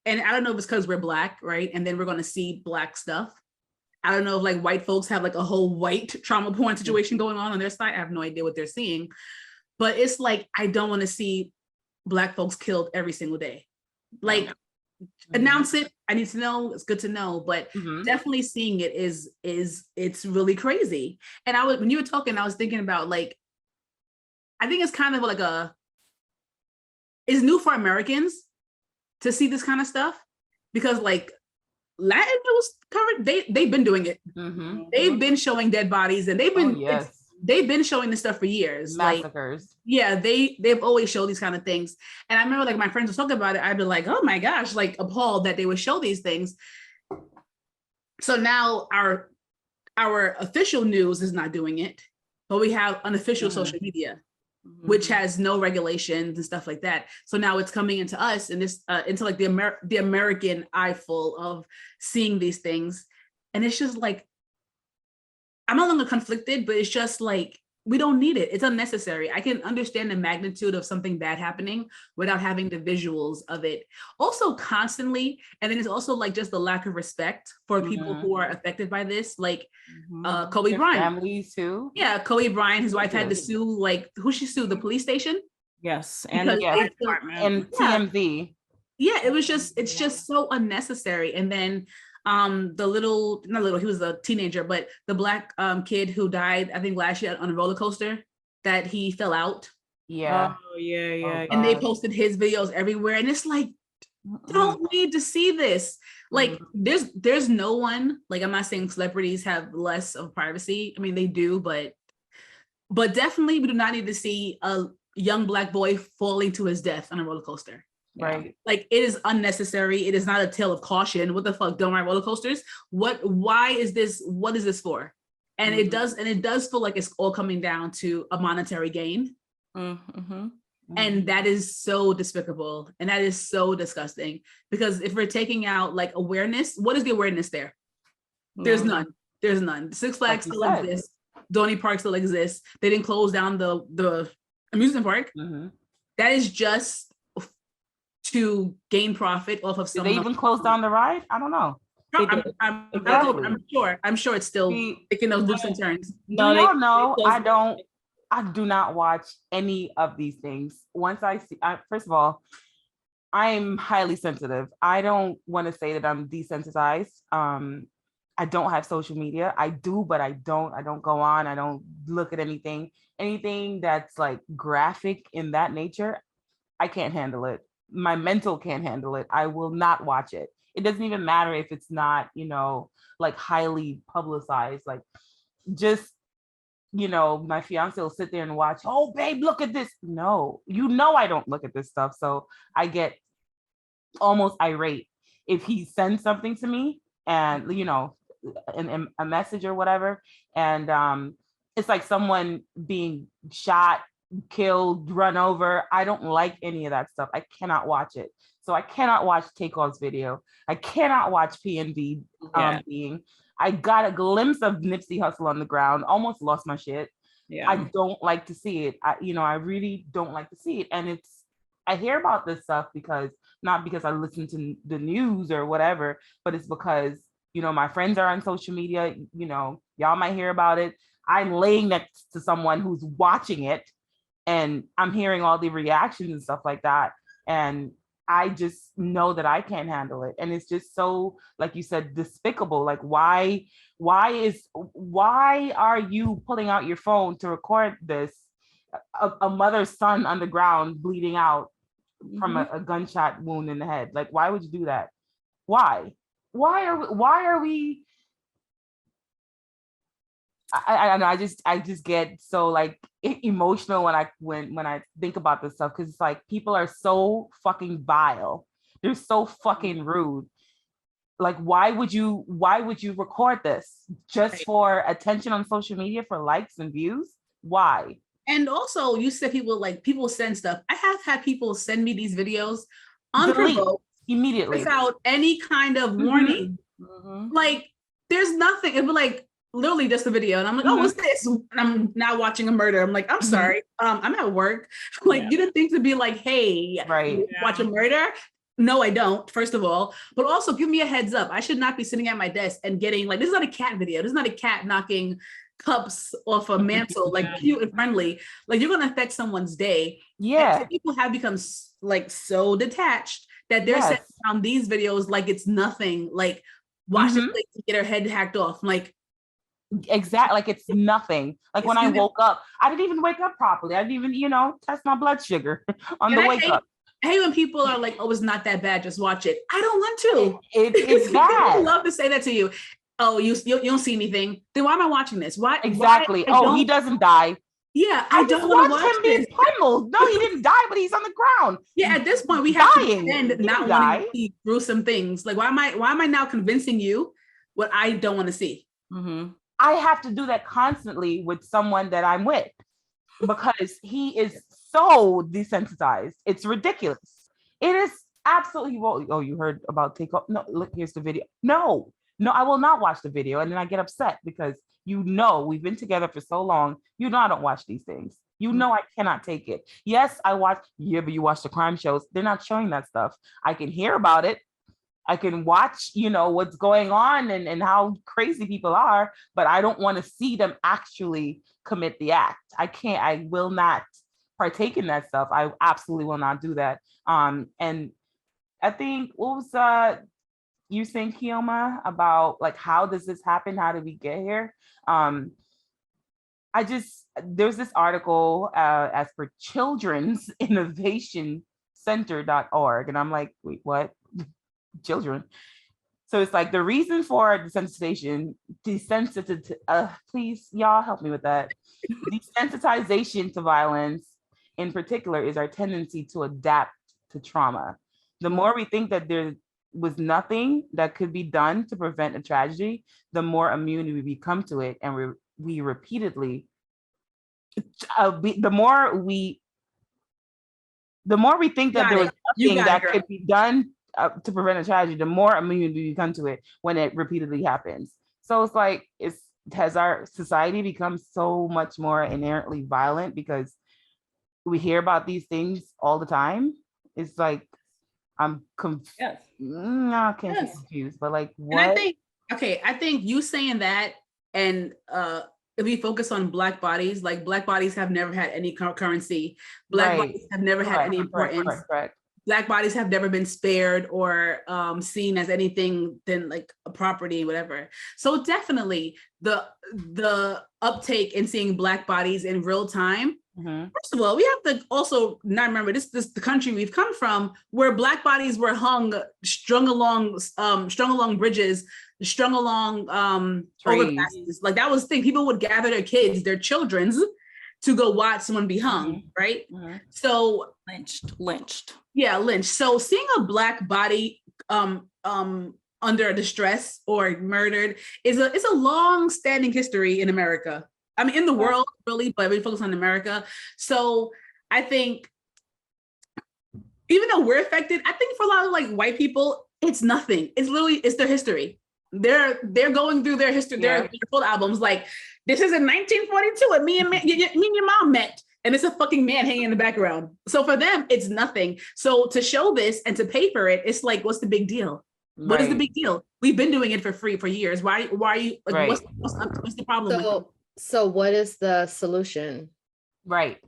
and I don't know if it's because we're Black, right? And then we're going to see Black stuff. I don't know if like white folks have like a whole white trauma porn situation going on their side. I have no idea what they're seeing. But it's like, I don't want to see Black folks killed every single day. Like, announce it. I need to know. It's good to know. But definitely seeing it it's really crazy. And when you were talking, I was thinking about like, I think it's kind of like it's new for Americans to see this kind of stuff because like Latin news covered, they've been doing it. They've been showing dead bodies and they've been they've been showing this stuff for years. Massacres. Like, yeah, they've always showed these kind of things. And I remember like my friends were talking about it. I'd be like, oh my gosh, like appalled that they would show these things. So now our official news is not doing it, but we have unofficial social media, which has no regulations and stuff like that. So now it's coming into us and this into like the American eyeful of seeing these things. And it's just like, I'm no longer conflicted, but it's just like, we don't need it. It's unnecessary. I can understand the magnitude of something bad happening without having the visuals of it. Also constantly, and then it's also like just the lack of respect for people who are affected by this, like Kobe Their Bryant. families too. Yeah, Kobe Bryant, his wife had to sue, like, who she sued? The police station? Yes, and Because the Yes. department. And TMZ. Yeah, it's just so unnecessary. And then he was a teenager, but the black kid who died, I think last year on a roller coaster, that he fell out. Yeah. Oh yeah. And they posted his videos everywhere. And it's like, don't need to see this. Like, there's no one, like, I'm not saying celebrities have less of privacy. I mean, they do, but definitely we do not need to see a young black boy falling to his death on a roller coaster. Right. Like, it is unnecessary. It is not a tale of caution. What the fuck? Don't ride roller coasters. Why is this? What is this for? And it does feel like it's all coming down to a monetary gain. And that is so despicable. And that is so disgusting, because if we're taking out like awareness, what is the awareness there? There's none. There's none. Six Flags still exists. Donny Park still exists. They didn't close down the amusement park. That is just to gain profit off of someone. Did they even close down the ride? I don't know. I'm sure it's still taking those loops and turns. No, I do not watch any of these things. Once first of all, I'm highly sensitive. I don't want to say that I'm desensitized. I don't have social media. I do, but I don't go on. I don't look at anything that's like graphic in that nature. I can't handle it. My mental can't handle it. I will not watch it. It doesn't even matter if it's not, like highly publicized. Like, just, my fiance will sit there and watch. Oh, babe, look at this. No, I don't look at this stuff. So I get almost irate if he sends something to me and, in a message or whatever. And it's like someone being shot, killed, run over. I don't like any of that stuff. I cannot watch it. So I cannot watch Takeoff's video. I cannot watch PNB being. I got a glimpse of Nipsey Hussle on the ground, almost lost my shit. Yeah. I don't like to see it. I really don't like to see it. And I hear about this stuff not because I listen to the news or whatever, but it's because, my friends are on social media, y'all might hear about it. I'm laying next to someone who's watching it, and I'm hearing all the reactions and stuff like that. And I just know that I can't handle it. And it's just so, like you said, despicable. Like, why are you pulling out your phone to record this? A mother's son on the ground bleeding out from a gunshot wound in the head. Like, why would you do that? Why are we? I know. I just get so like emotional when I think about this stuff, because it's like people are so fucking vile. They're so fucking rude. Like, why would you record this just for attention on social media, for likes and views? Why? And also, you said people send stuff. I have had people send me these videos unprovoked immediately without any kind of warning. Like, there's nothing. It'd be like, literally just the video, and I'm like, oh, what's this? And I'm now watching a murder. I'm like, I'm sorry, I'm at work. Like, you didn't think to be like, hey, watch a murder? No, I don't, first of all. But also, give me a heads up. I should not be sitting at my desk and getting like, this is not a cat video. This is not a cat knocking cups off a mantle, like cute and friendly. Like, you're gonna affect someone's day. Yeah. And people have become like so detached that they're sending around these videos like it's nothing. Like, watch it to get her head hacked off. I'm like, exactly, like it's nothing. Like, when I woke up, I didn't even wake up properly. I didn't even, test my blood sugar on the wake up. I hate when people are like, oh, it's not that bad, just watch it. I don't want to. It's bad. I love to say that to you. Oh, you don't see anything. Then why am I watching this? Why? Exactly. He doesn't die. Yeah, I don't want to watch him being pummeled. No, he didn't die, but he's on the ground. Yeah, at this point, we have to pretend not wanting to see gruesome things. Like, why am I now convincing you what I don't want to see? I have to do that constantly with someone that I'm with, because he is so desensitized. It's ridiculous. It is absolutely. Oh, you heard about Takeoff? No, look, here's the video. No, I will not watch the video. And then I get upset because You know, we've been together for so long. You know, I don't watch these things. You know, I cannot take it. Yes, I watch. Yeah, but you watch the crime shows. They're not showing that stuff. I can hear about it. I can watch, you know, what's going on and how crazy people are, but I don't want to see them actually commit the act. I will not partake in that stuff. I absolutely will not do that. And I think, what was you saying, Kioma, about like, how does this happen? How did we get here? There's this article as per Children's Innovation Center.org, and I'm like, wait, what? Children. So it's like the reason for desensitization, please, y'all help me with that. Desensitization to violence in particular is our tendency to adapt to trauma. The more we think that there was nothing that could be done to prevent a tragedy, the more immune we become to it. And we repeatedly, the more we think that there was nothing that could be done to prevent a tragedy, the more immune we become to it when it repeatedly happens. So it's like, has our society become so much more inherently violent because we hear about these things all the time? It's like, I'm confused. Yes. No, I can't be confused, but like, what? And I think you saying that, and if we focus on Black bodies, like Black bodies have never had any currency. Black bodies have never had any importance. Correct. Black bodies have never been spared or seen as anything than like a property, whatever. So definitely the uptake in seeing Black bodies in real time. Mm-hmm. First of all, we have to also not remember this the country we've come from, where Black bodies were hung, strung along bridges, strung along overpasses. Like that was the thing. People would gather their kids, their children's, to go watch someone be hung, right? Mm-hmm. So lynched. Yeah, lynched. So seeing a Black body under distress or murdered is a long-standing history in America. I mean, in the world, really, but we focus on America. So I think, even though we're affected, I think for a lot of like white people, it's nothing. It's their history. They're going through their history. Their full albums, like, this is in 1942, and me and your mom met, and it's a fucking man hanging in the background. So for them, it's nothing. So to show this and to pay for it, it's like, what's the big deal? Right. What is the big deal? We've been doing it for free for years. Why are you like? Right. What's the problem? with it? So what is the solution? Right.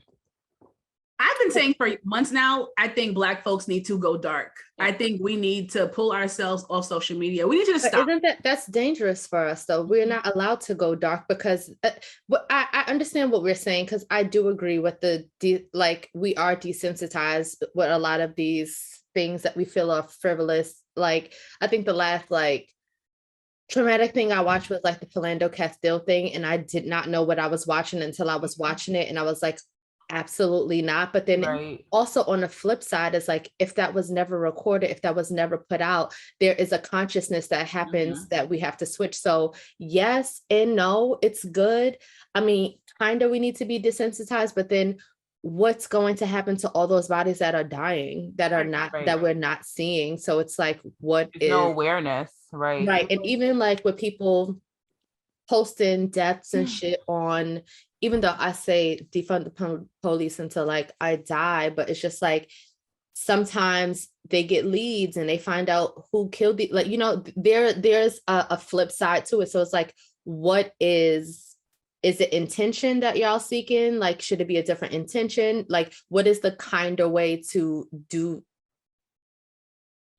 I've been saying for months now, I think Black folks need to go dark. I think we need to pull ourselves off social media. We need to stop. Isn't that's dangerous for us though? We're not allowed to go dark because I understand what we're saying, because I do agree with we are desensitized with a lot of these things that we feel are frivolous. Like, I think the last traumatic thing I watched was like the Philando Castile thing, and I did not know what I was watching until I was watching it, and I was like, absolutely not. But then also on the flip side is like, if that was never recorded, if that was never put out, there is a consciousness that happens that we have to switch. So yes and no, it's good. I mean, kind of, we need to be desensitized, but then what's going to happen to all those bodies that are dying, that are not, that we're not seeing? So it's like, there's no awareness, right? And even like with people posting deaths and shit on, even though I say defund the police until like I die, but it's just like, sometimes they get leads and they find out who killed the, like, you know, there's a flip side to it. So it's like, what is it intention that y'all seeking? Like, should it be a different intention? Like, what is the kinder way to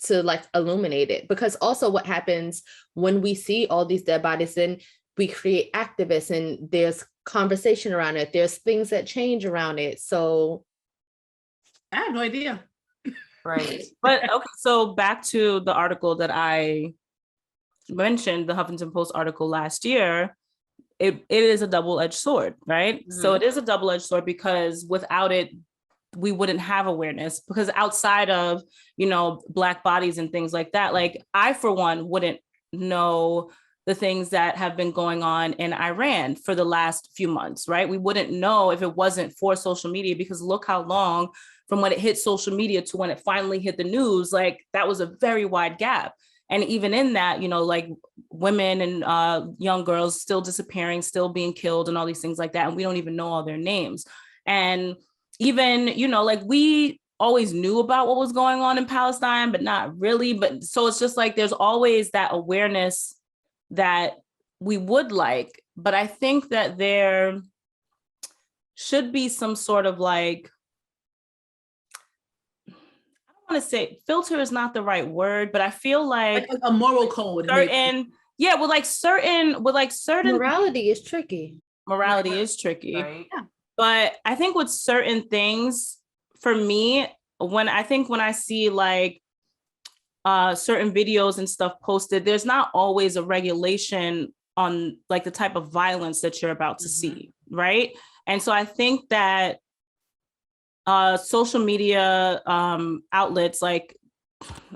like illuminate it? Because also what happens when we see all these dead bodies, then we create activists and there's conversation around it. There's things that change around it. So I have no idea. Right. But okay, so back to the article that I mentioned, the Huffington Post article last year, it is a double-edged sword, right? Mm-hmm. So it is a double-edged sword because without it, we wouldn't have awareness, because outside of, you know, Black bodies and things like that, like I, for one, wouldn't know the things that have been going on in Iran for the last few months, right? We wouldn't know if it wasn't for social media, because look how long from when it hit social media to when it finally hit the news, like that was a very wide gap. And even in that, you know, like women and young girls still disappearing, still being killed and all these things like that. And we don't even know all their names. And even, you know, like we always knew about what was going on in Palestine, but not really. But so it's just like, there's always that awareness that we would like, but I think that there should be some sort of like, I don't want to say filter is not the right word, but I feel like a moral code. certain, yeah, with certain morality is tricky. Morality is tricky. Right. Yeah. But I think with certain things, for me, when I see like certain videos and stuff posted, there's not always a regulation on like the type of violence that you're about to see, right? And so I think that social media outlets like,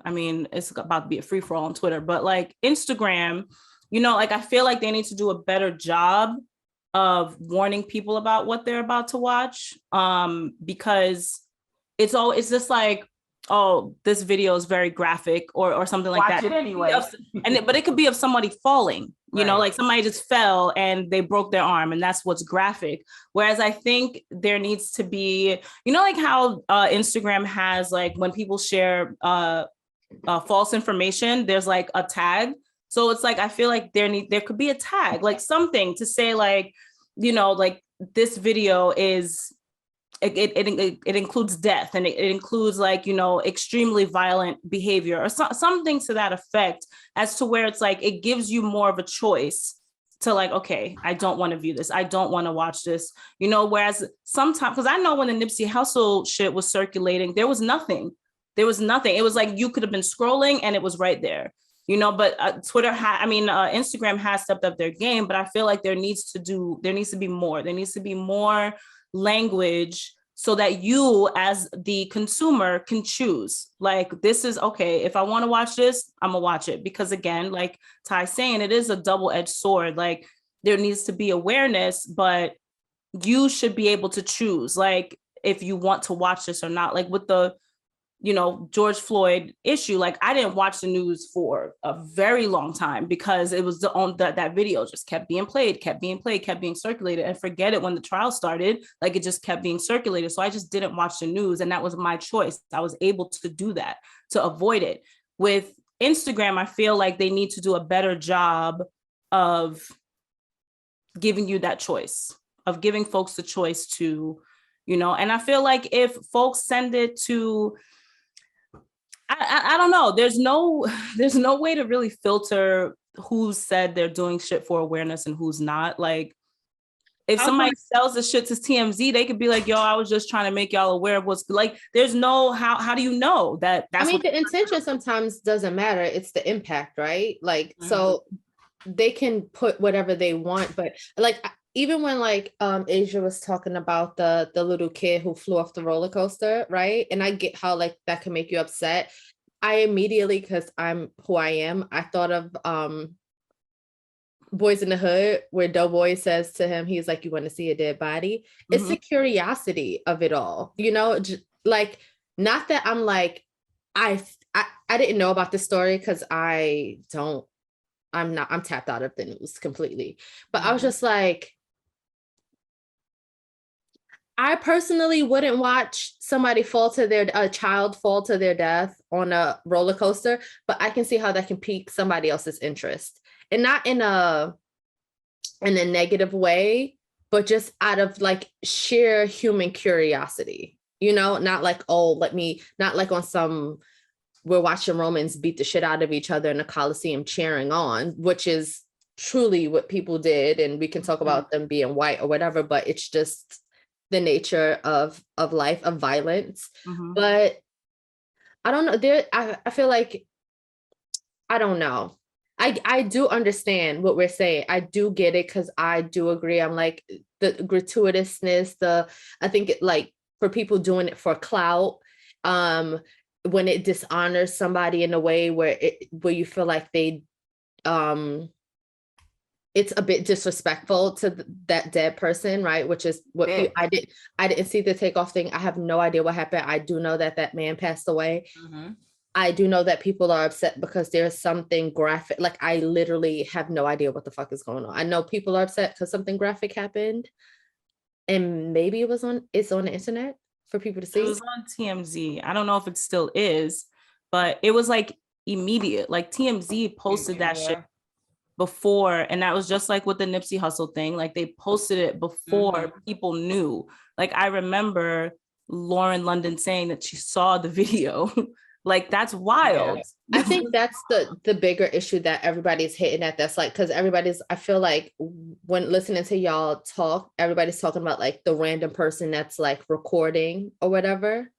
I mean, it's about to be a free for all on Twitter, but like Instagram, you know, like I feel like they need to do a better job of warning people about what they're about to watch, because it's just like, oh, this video is very graphic or something like that. Watch it anyway. But it could be of somebody falling, you know, Right. like somebody just fell and they broke their arm, and that's what's graphic. Whereas I think there needs to be, you know, like how Instagram has like when people share false information, there's like a tag. So it's like, I feel like there could be a tag, like something to say like, you know, like this video is, it includes death, and it includes like, you know, extremely violent behavior or something to that effect, as to where it's like, it gives you more of a choice to like, okay, I don't want to view this. I don't want to watch this, you know, whereas sometimes, because I know when the Nipsey Hussle shit was circulating, there was nothing. It was like, you could have been scrolling and it was right there, you know, but Instagram has stepped up their game, but I feel like there needs to be more language so that you as the consumer can choose, like, this is okay, if I want to watch this, I'm gonna watch it. Because again, like Ty's saying, it is a double-edged sword. Like there needs to be awareness, but you should be able to choose, like, if you want to watch this or not. Like with the, you know, George Floyd issue, like I didn't watch the news for a very long time because it was that video just kept being played, kept being circulated, and forget it, when the trial started, like it just kept being circulated. So I just didn't watch the news, and that was my choice. I was able to do that, to avoid it. With Instagram, I feel like they need to do a better job of giving you that choice, of giving folks the choice to, you know, and I feel like if folks send it to, I don't know. There's no way to really filter who said they're doing shit for awareness and who's not. Like, if somebody sells the shit to TMZ, they could be like, yo, I was just trying to make y'all aware of what's like. There's no, how do you know that that's, I mean, the intention sometimes doesn't matter. It's the impact, right? Like, so they can put whatever they want, but like, even when like Asia was talking about the little kid who flew off the roller coaster, right? And I get how like that can make you upset. I immediately, because I'm who I am, I thought of Boys in the Hood, where Doughboy says to him, he's like, you want to see a dead body? It's the curiosity of it all, you know, like, not that I'm like, I didn't know about this story because I'm tapped out of the news completely. But I was just like, I personally wouldn't watch somebody a child fall to their death on a roller coaster, but I can see how that can pique somebody else's interest, and not in a negative way, but just out of like sheer human curiosity, you know, not like, not like on some, we're watching Romans beat the shit out of each other in a Coliseum cheering on, which is truly what people did. And we can talk about them being white or whatever, but it's just the nature of life, of violence. But I don't know, I feel like, I don't know. I do understand what we're saying. I do get it, because I do agree. I'm like, the gratuitousness, I think it, like, for people doing it for clout, when it dishonors somebody in a way where you feel like they it's a bit disrespectful to that dead person, right? Which is what I didn't see the takeoff thing. I have no idea what happened. I do know that man passed away. I do know that people are upset because there's something graphic. Like, I literally have no idea what the fuck is going on. I know people are upset because something graphic happened, and maybe it's on the internet for people to see. It was on TMZ. I don't know if it still is, but it was like immediate. Like TMZ posted that shit before, and that was just like with the Nipsey Hussle thing. Like they posted it before people knew. Like I remember Lauren London saying that she saw the video. Like that's wild. Yeah. I think that's the bigger issue that everybody's hitting at. That's like, because I feel like when listening to y'all talk, everybody's talking about like the random person that's like recording or whatever,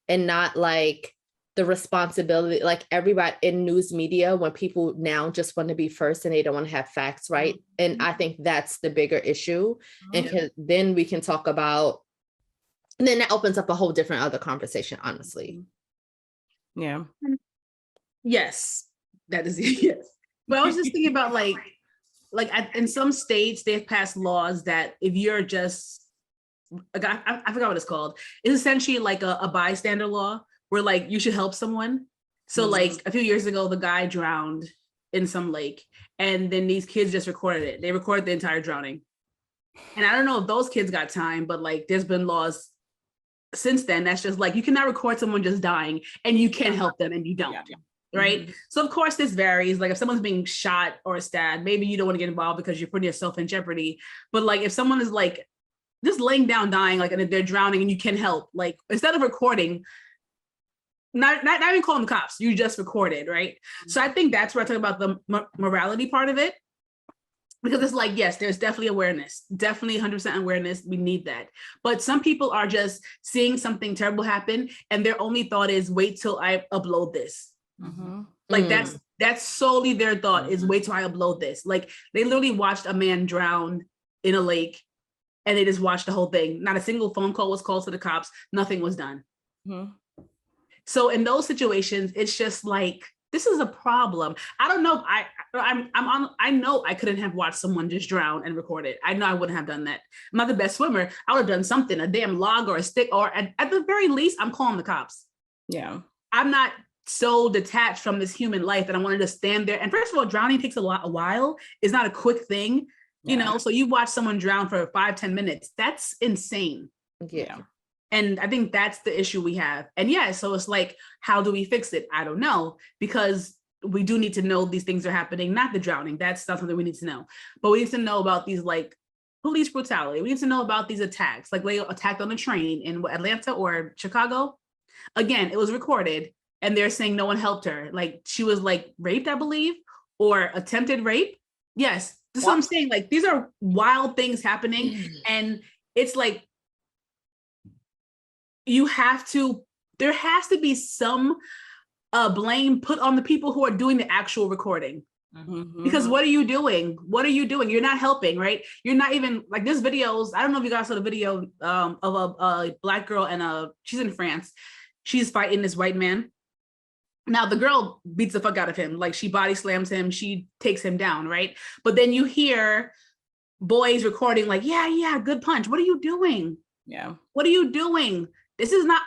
and not like the responsibility, like everybody in news media, when people now just want to be first and they don't want to have facts, right? And I think that's the bigger issue. And then we can talk about, and then that opens up a whole different other conversation, honestly. Yeah. Yes, that is yes. But I was just thinking about like in some states they've passed laws that if you're just, I forgot what it's called. It's essentially like a bystander law where like you should help someone. So like a few years ago, the guy drowned in some lake, and then these kids just recorded it. They recorded the entire drowning. And I don't know if those kids got time, but like there's been laws since then that's just like you cannot record someone just dying and you can help them and you don't. Right. So of course this varies. Like if someone's being shot or stabbed, maybe you don't want to get involved because you're putting yourself in jeopardy. But like if someone is like just laying down dying, like, and if they're drowning and you can help, like instead of recording, not even calling the cops, you just recorded, right? So I think that's where I talk about the morality part of it. Because it's like, yes, there's definitely awareness, definitely 100% awareness. We need that. But some people are just seeing something terrible happen and their only thought is wait till I upload this. Like that's solely their thought is wait till I upload this. Like they literally watched a man drown in a lake and they just watched the whole thing. Not a single phone call was called to the cops. Nothing was done. So in those situations, it's just like, this is a problem. I don't know. I know I couldn't have watched someone just drown and record it. I know I wouldn't have done that. I'm not the best swimmer. I would have done something, a damn log or a stick, or at the very least, I'm calling the cops. Yeah. I'm not so detached from this human life that I wanted to stand there. And first of all, drowning takes a while. It's not a quick thing, you know? So you watch someone drown for 5-10 minutes. That's insane. Yeah. And I think that's the issue we have. And yeah, so it's like, how do we fix it? I don't know, because we do need to know these things are happening, not the drowning. That's not something we need to know. But we need to know about these like police brutality. We need to know about these attacks, like they attacked on a train in Atlanta or Chicago. Again, it was recorded and they're saying no one helped her. Like she was like raped, I believe, or attempted rape. Yes, this is what I'm saying. Like these are wild things happening. And it's like, there has to be some blame put on the people who are doing the actual recording. Because what are you doing? What are you doing? You're not helping, right? You're not even like there's videos. I don't know if you guys saw the video of a Black girl and she's in France. She's fighting this white man. Now the girl beats the fuck out of him. Like she body slams him. She takes him down, right? But then you hear boys recording like, yeah, good punch. What are you doing? Yeah. What are you doing? This is not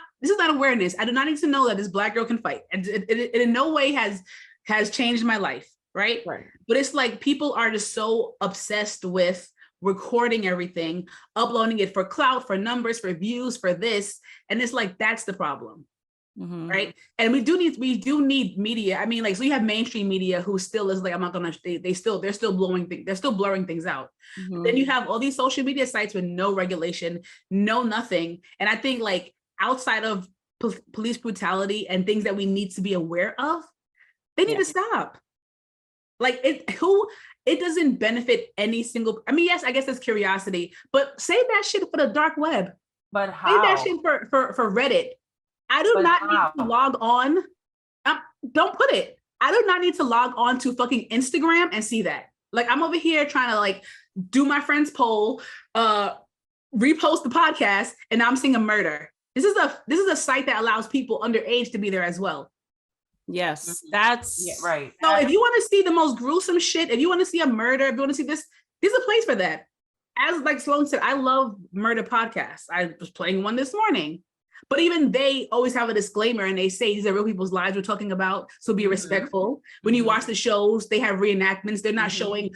awareness. I do not need to know that this Black girl can fight. It in no way has changed my life, right? But it's like people are just so obsessed with recording everything, uploading it for clout, for numbers, for views, for this. And it's like, that's the problem, right? And we do need media. I mean, like, so you have mainstream media who still is like, I'm not gonna, they're still blowing things, they're still blurring things out. Then you have all these social media sites with no regulation, no nothing. And I think like outside of police brutality and things that we need to be aware of, they need to stop. Like it doesn't benefit any single, I mean, yes, I guess it's curiosity, but save that shit for the dark web. But how? Save that shit for Reddit. I do not need to log on. Don't put it. I do not need to log on to fucking Instagram and see that. Like I'm over here trying to like do my friend's poll, repost the podcast, and now I'm seeing a murder. This is a site that allows people underage to be there as well. Yes, that's right. So if you want to see the most gruesome shit, if you want to see a murder, if you want to see this, there's a place for that. As like Sloan said, I love murder podcasts. I was playing one this morning. But even they always have a disclaimer and they say these are real people's lives we're talking about, so be respectful. When you watch the shows, they have reenactments. They're not showing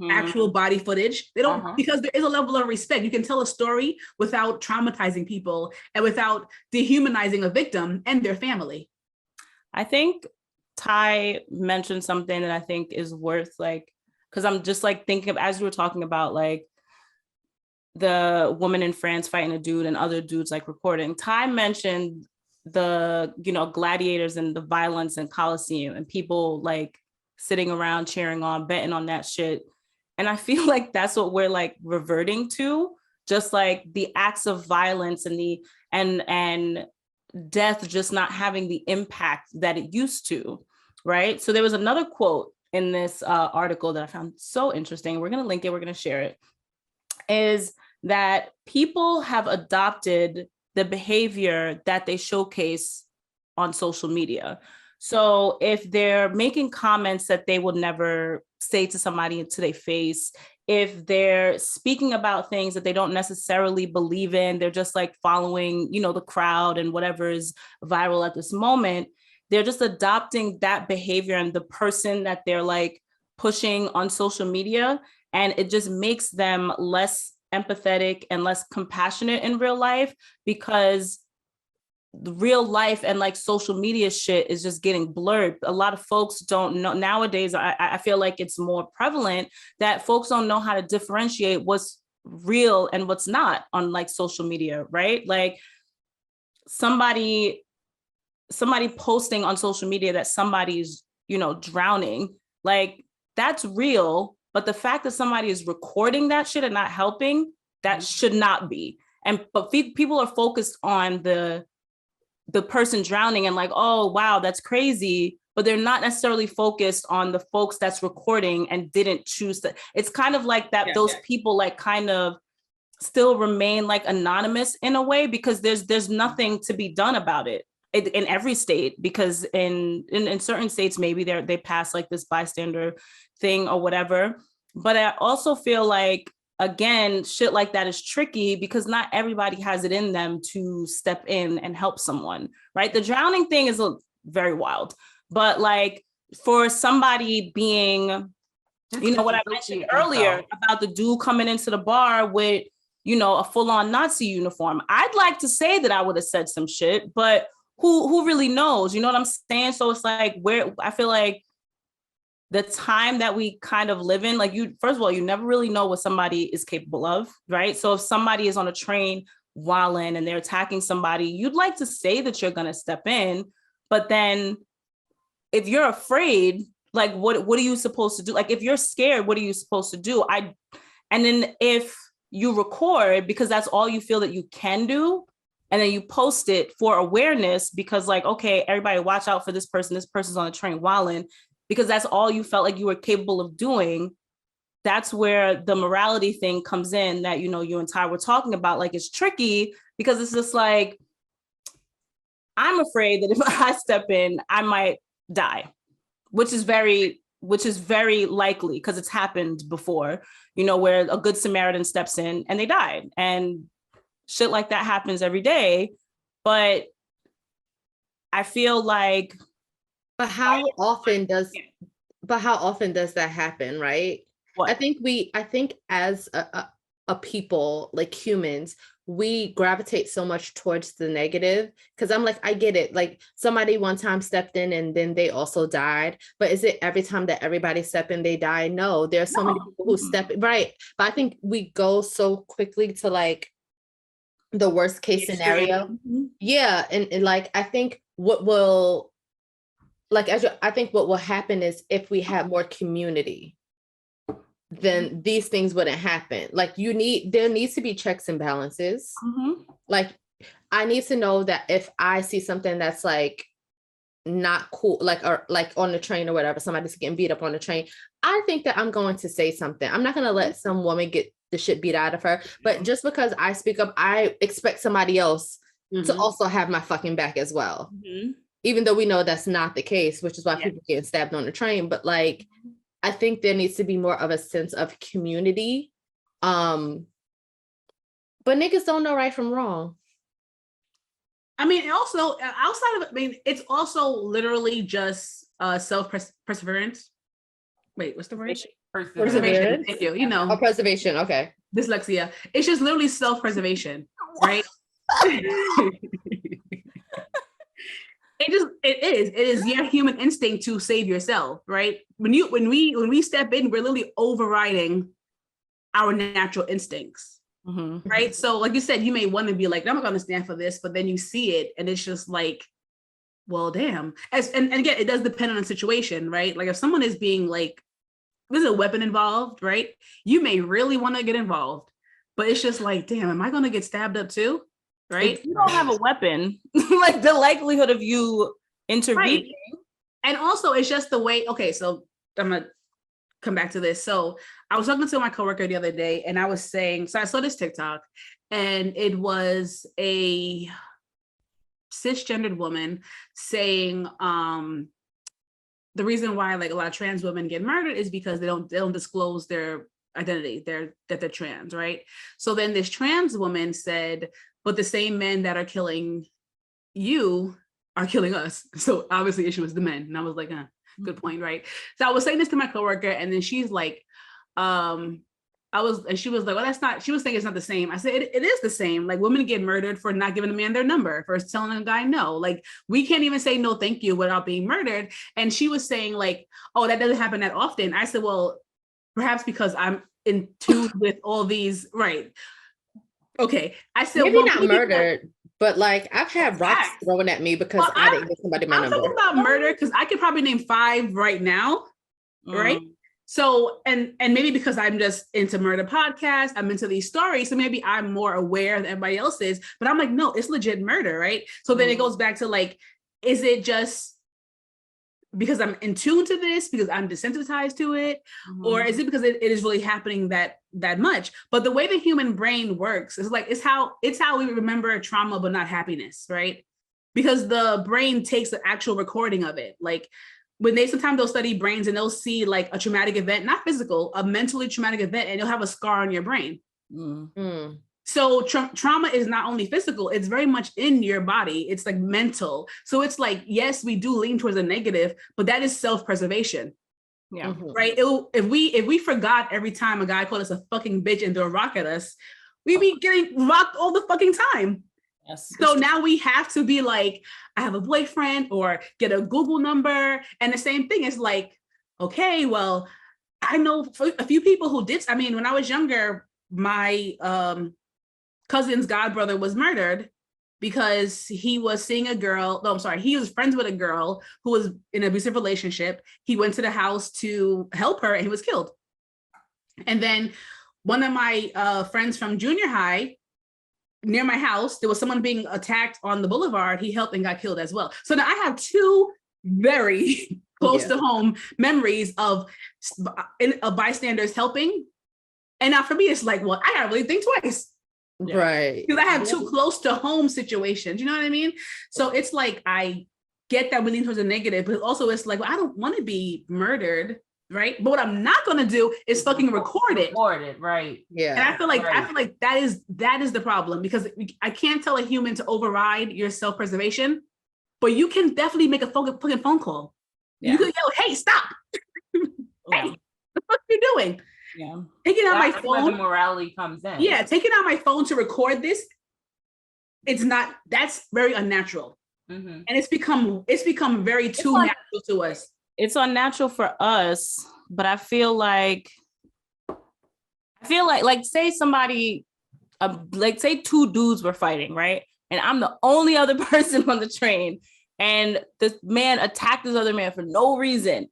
actual body footage. They don't, because there is a level of respect. You can tell a story without traumatizing people and without dehumanizing a victim and their family. I think Ty mentioned something that I think is worth because I'm just thinking of, as you were talking about the woman in France fighting a dude and other dudes recording. Ty mentioned the, gladiators and the violence in Colosseum and people sitting around cheering on, betting on that shit. And I feel like that's what we're reverting to, just the acts of violence and death just not having the impact that it used to, right? So there was another quote in this article that I found so interesting. We're going to link it. We're going to share it. Is that people have adopted the behavior that they showcase on social media. So if they're making comments that they would never say to somebody to their face, if they're speaking about things that they don't necessarily believe in, they're just following, the crowd and whatever is viral at this moment, they're just adopting that behavior and the person that they're pushing on social media. And it just makes them less empathetic and less compassionate in real life, because the real life and social media shit is just getting blurred. A lot of folks don't know nowadays. I feel like it's more prevalent that folks don't know how to differentiate what's real and what's not on social media, right? Somebody posting on social media that somebody's, drowning, that's real. But the fact that somebody is recording that shit and not helping, that should not be. But people are focused on the person drowning and oh, wow, that's crazy. But they're not necessarily focused on the folks that's recording and didn't choose to. It's kind of that those people kind of still remain anonymous in a way, because there's nothing to be done about it in every state, because in certain states, maybe they pass this bystander thing or whatever. But I also feel again, shit like that is tricky because not everybody has it in them to step in and help someone, right? The drowning thing is very wild, but for somebody being, what I mentioned earlier about the dude coming into the bar with, a full-on Nazi uniform, I'd like to say that I would have said some shit, but who really knows? You know what I'm saying? So it's where I feel the time that we kind of live in, first of all, you never really know what somebody is capable of, right? So if somebody is on a train wilding and they're attacking somebody, you'd like to say that you're going to step in, but then if you're afraid, what are you supposed to do? If you're scared, what are you supposed to do? And then if you record because that's all you feel that you can do, and then you post it for awareness because okay, everybody watch out for this person's on a train wilding, because that's all you felt like you were capable of doing. That's where the morality thing comes in that, you and Ty were talking about. It's tricky because it's just I'm afraid that if I step in, I might die, which is very likely because it's happened before, where a good Samaritan steps in and they died, and shit like that happens every day. But I feel But how often does that happen, right? What? I think as a people, humans, we gravitate so much towards the negative, because I'm I get it. Somebody one time stepped in and then they also died. But is it every time that everybody step in, they die? No, there's so many people who step in, right? But I think we go so quickly to the worst case scenario. Yeah. And I think what will I think what will happen is if we have more community, then these things wouldn't happen. There needs to be checks and balances. I need to know that if I see something that's not cool, or on the train or whatever, somebody's getting beat up on the train, I think that I'm going to say something. I'm not going to let some woman get the shit beat out of her. But just because I speak up, I expect somebody else to also have my fucking back as well. Even though we know that's not the case, which is why people get stabbed on the train. But I think there needs to be more of a sense of community. But niggas don't know right from wrong. I mean, also outside of, I mean, it's also literally just self-perseverance. Wait, what's the word? Preservation. Thank you. You know, preservation. Okay. dyslexia. It's just literally self-preservation, right? It is your human instinct to save yourself, right? When we step in, we're literally overriding our natural instincts, right? So like you said, you may want to be like, I'm not gonna stand for this, but then you see it and it's just like, well, damn. And again, it does depend on the situation, right? Like if someone is being like, there's a weapon involved, right? You may really want to get involved, but it's just like, damn, am I gonna get stabbed up too? Right? If you don't have a weapon, like the likelihood of you intervening. Right. And also it's just the way, okay, so I'm gonna come back to this. So I was talking to my coworker the other day and I was saying, so I saw this TikTok and it was a cisgendered woman saying the reason why like a lot of trans women get murdered is because they don't disclose their identity, that they're trans, right? So then this trans woman said, but the same men that are killing you are killing us. So obviously the issue was the men. And I was like, good point, right? So I was saying this to my coworker and then she's like, she was like, well, that's not, she was saying it's not the same. I said, it is the same. Like women get murdered for not giving a man their number, for telling a guy no. Like we can't even say no, thank you without being murdered. And she was saying like, oh, that doesn't happen that often. I said, well, perhaps because I'm in tune with all these, right? Okay. I said, maybe not murdered, but like I've had rocks thrown at me because I didn't give somebody my number. I'm talking about murder because I could probably name 5 right now, right? So, and maybe because I'm just into murder podcasts, I'm into these stories, so maybe I'm more aware than everybody else is, but I'm like, no, it's legit murder, right? So then it goes back to like, is it just because I'm in tune to this, because I'm desensitized to it, or is it because it is really happening that much? But the way the human brain works is like, it's how we remember trauma, but not happiness, right? Because the brain takes the actual recording of it. Like when sometimes they'll study brains and they'll see like a traumatic event, not physical, a mentally traumatic event, and you'll have a scar on your brain. So trauma is not only physical, it's very much in your body. It's like mental. So it's like, yes, we do lean towards a negative, but that is self-preservation. Yeah. Right. If we forgot every time a guy called us a fucking bitch and threw a rock at us, we'd be getting rocked all the fucking time. Yes. So now we have to be like, I have a boyfriend or get a Google number. And the same thing is like, okay, well, I know a few people who did. I mean, when I was younger, my cousin's godbrother was murdered because he was seeing a girl. No, I'm sorry. He was friends with a girl who was in an abusive relationship. He went to the house to help her and he was killed. And then one of my friends from junior high, near my house, there was someone being attacked on the boulevard. He helped and got killed as well. So now I have 2 very close to home memories of bystanders helping. And now for me, it's like, well, I gotta really think twice. Right. Because I have 2 close to home situations. You know what I mean? So it's like, I get that we lean towards a negative, but also it's like, well, I don't want to be murdered. Right. But what I'm not going to do is fucking record it. Right. Yeah. And I feel like that is the problem, because I can't tell a human to override your self-preservation, but you can definitely make a fucking phone call. Yeah. You can yell, hey, stop. Hey, what the fuck are you doing? Yeah. Taking out my phone. Where the morality comes in. Yeah. Taking out my phone to record this. That's very unnatural. And it's become very too natural to us. It's unnatural for us, but I feel like say somebody, like say 2 dudes were fighting, right? And I'm the only other person on the train, and this man attacked this other man for no reason.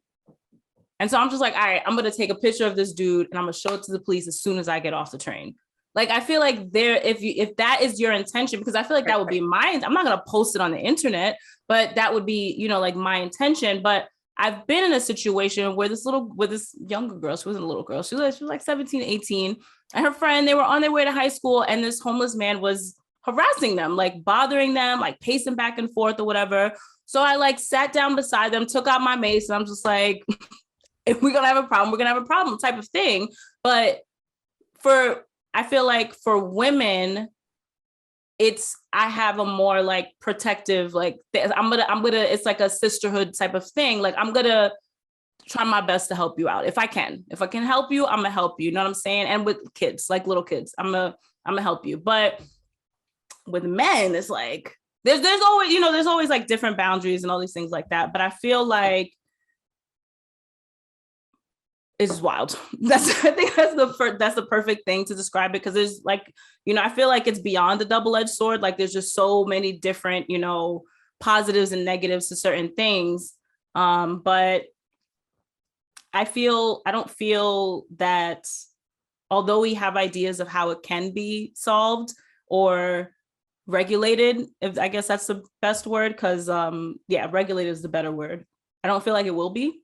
And so I'm just like, all right, I'm going to take a picture of this dude and I'm going to show it to the police as soon as I get off the train. Like, I feel like if that is your intention, because I feel like that would be mine. I'm not going to post it on the internet, but that would be, like my intention. But I've been in a situation where this younger girl, she wasn't a little girl, she was like 17, 18, and her friend, they were on their way to high school, and this homeless man was harassing them, like bothering them, like pacing back and forth or whatever. So I like sat down beside them, took out my mace, and I'm just like, if we're gonna have a problem, we're gonna have a problem type of thing. But I feel like for women, I have a more like protective, like I'm gonna, it's like a sisterhood type of thing. Like I'm gonna try my best to help you out if I can help you, I'm gonna help you. You know what I'm saying? And with kids, like little kids, I'm gonna help you. But with men, it's like there's always, there's always like different boundaries and all these things like that. But I feel like it's wild. I think that's the perfect thing to describe it, because there's like, I feel like it's beyond the double-edged sword. Like there's just so many different, positives and negatives to certain things. But I don't feel that, although we have ideas of how it can be solved or regulated, if I guess that's the best word, because regulated is the better word. I don't feel like it will be.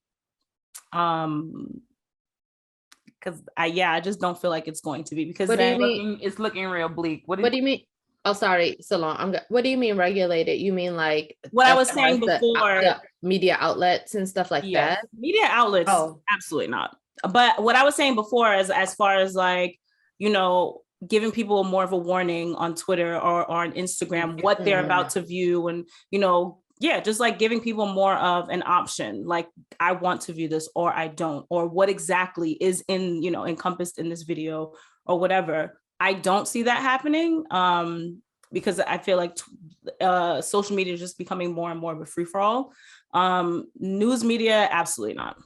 Because I just don't feel like it's going to be, because it's looking real bleak. What do you mean? Oh, sorry, so long. What do you mean regulated? You mean like what I was saying before, the media outlets and stuff like that? Media outlets, absolutely not. But what I was saying before, as far as like, giving people more of a warning on Twitter or on Instagram, what they're about to view, and just like giving people more of an option, like I want to view this or I don't, or what exactly is in, encompassed in this video or whatever. I don't see that happening, because I feel like social media is just becoming more and more of a free-for-all. News media, absolutely not.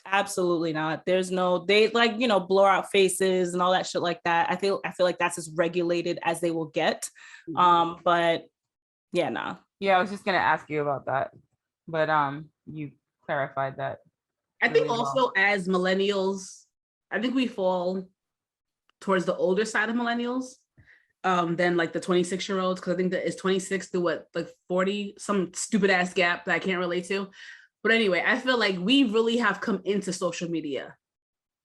Absolutely not. There's they like, blur out faces and all that shit like that. I feel like that's as regulated as they will get. But yeah, nah. Yeah, I was just gonna ask you about that, but you clarified that. I think also as millennials, I think we fall towards the older side of millennials than like the 26-year-olds, because I think that it's 26 to what, like 40, some stupid ass gap that I can't relate to. But anyway, I feel like we really have come into social media.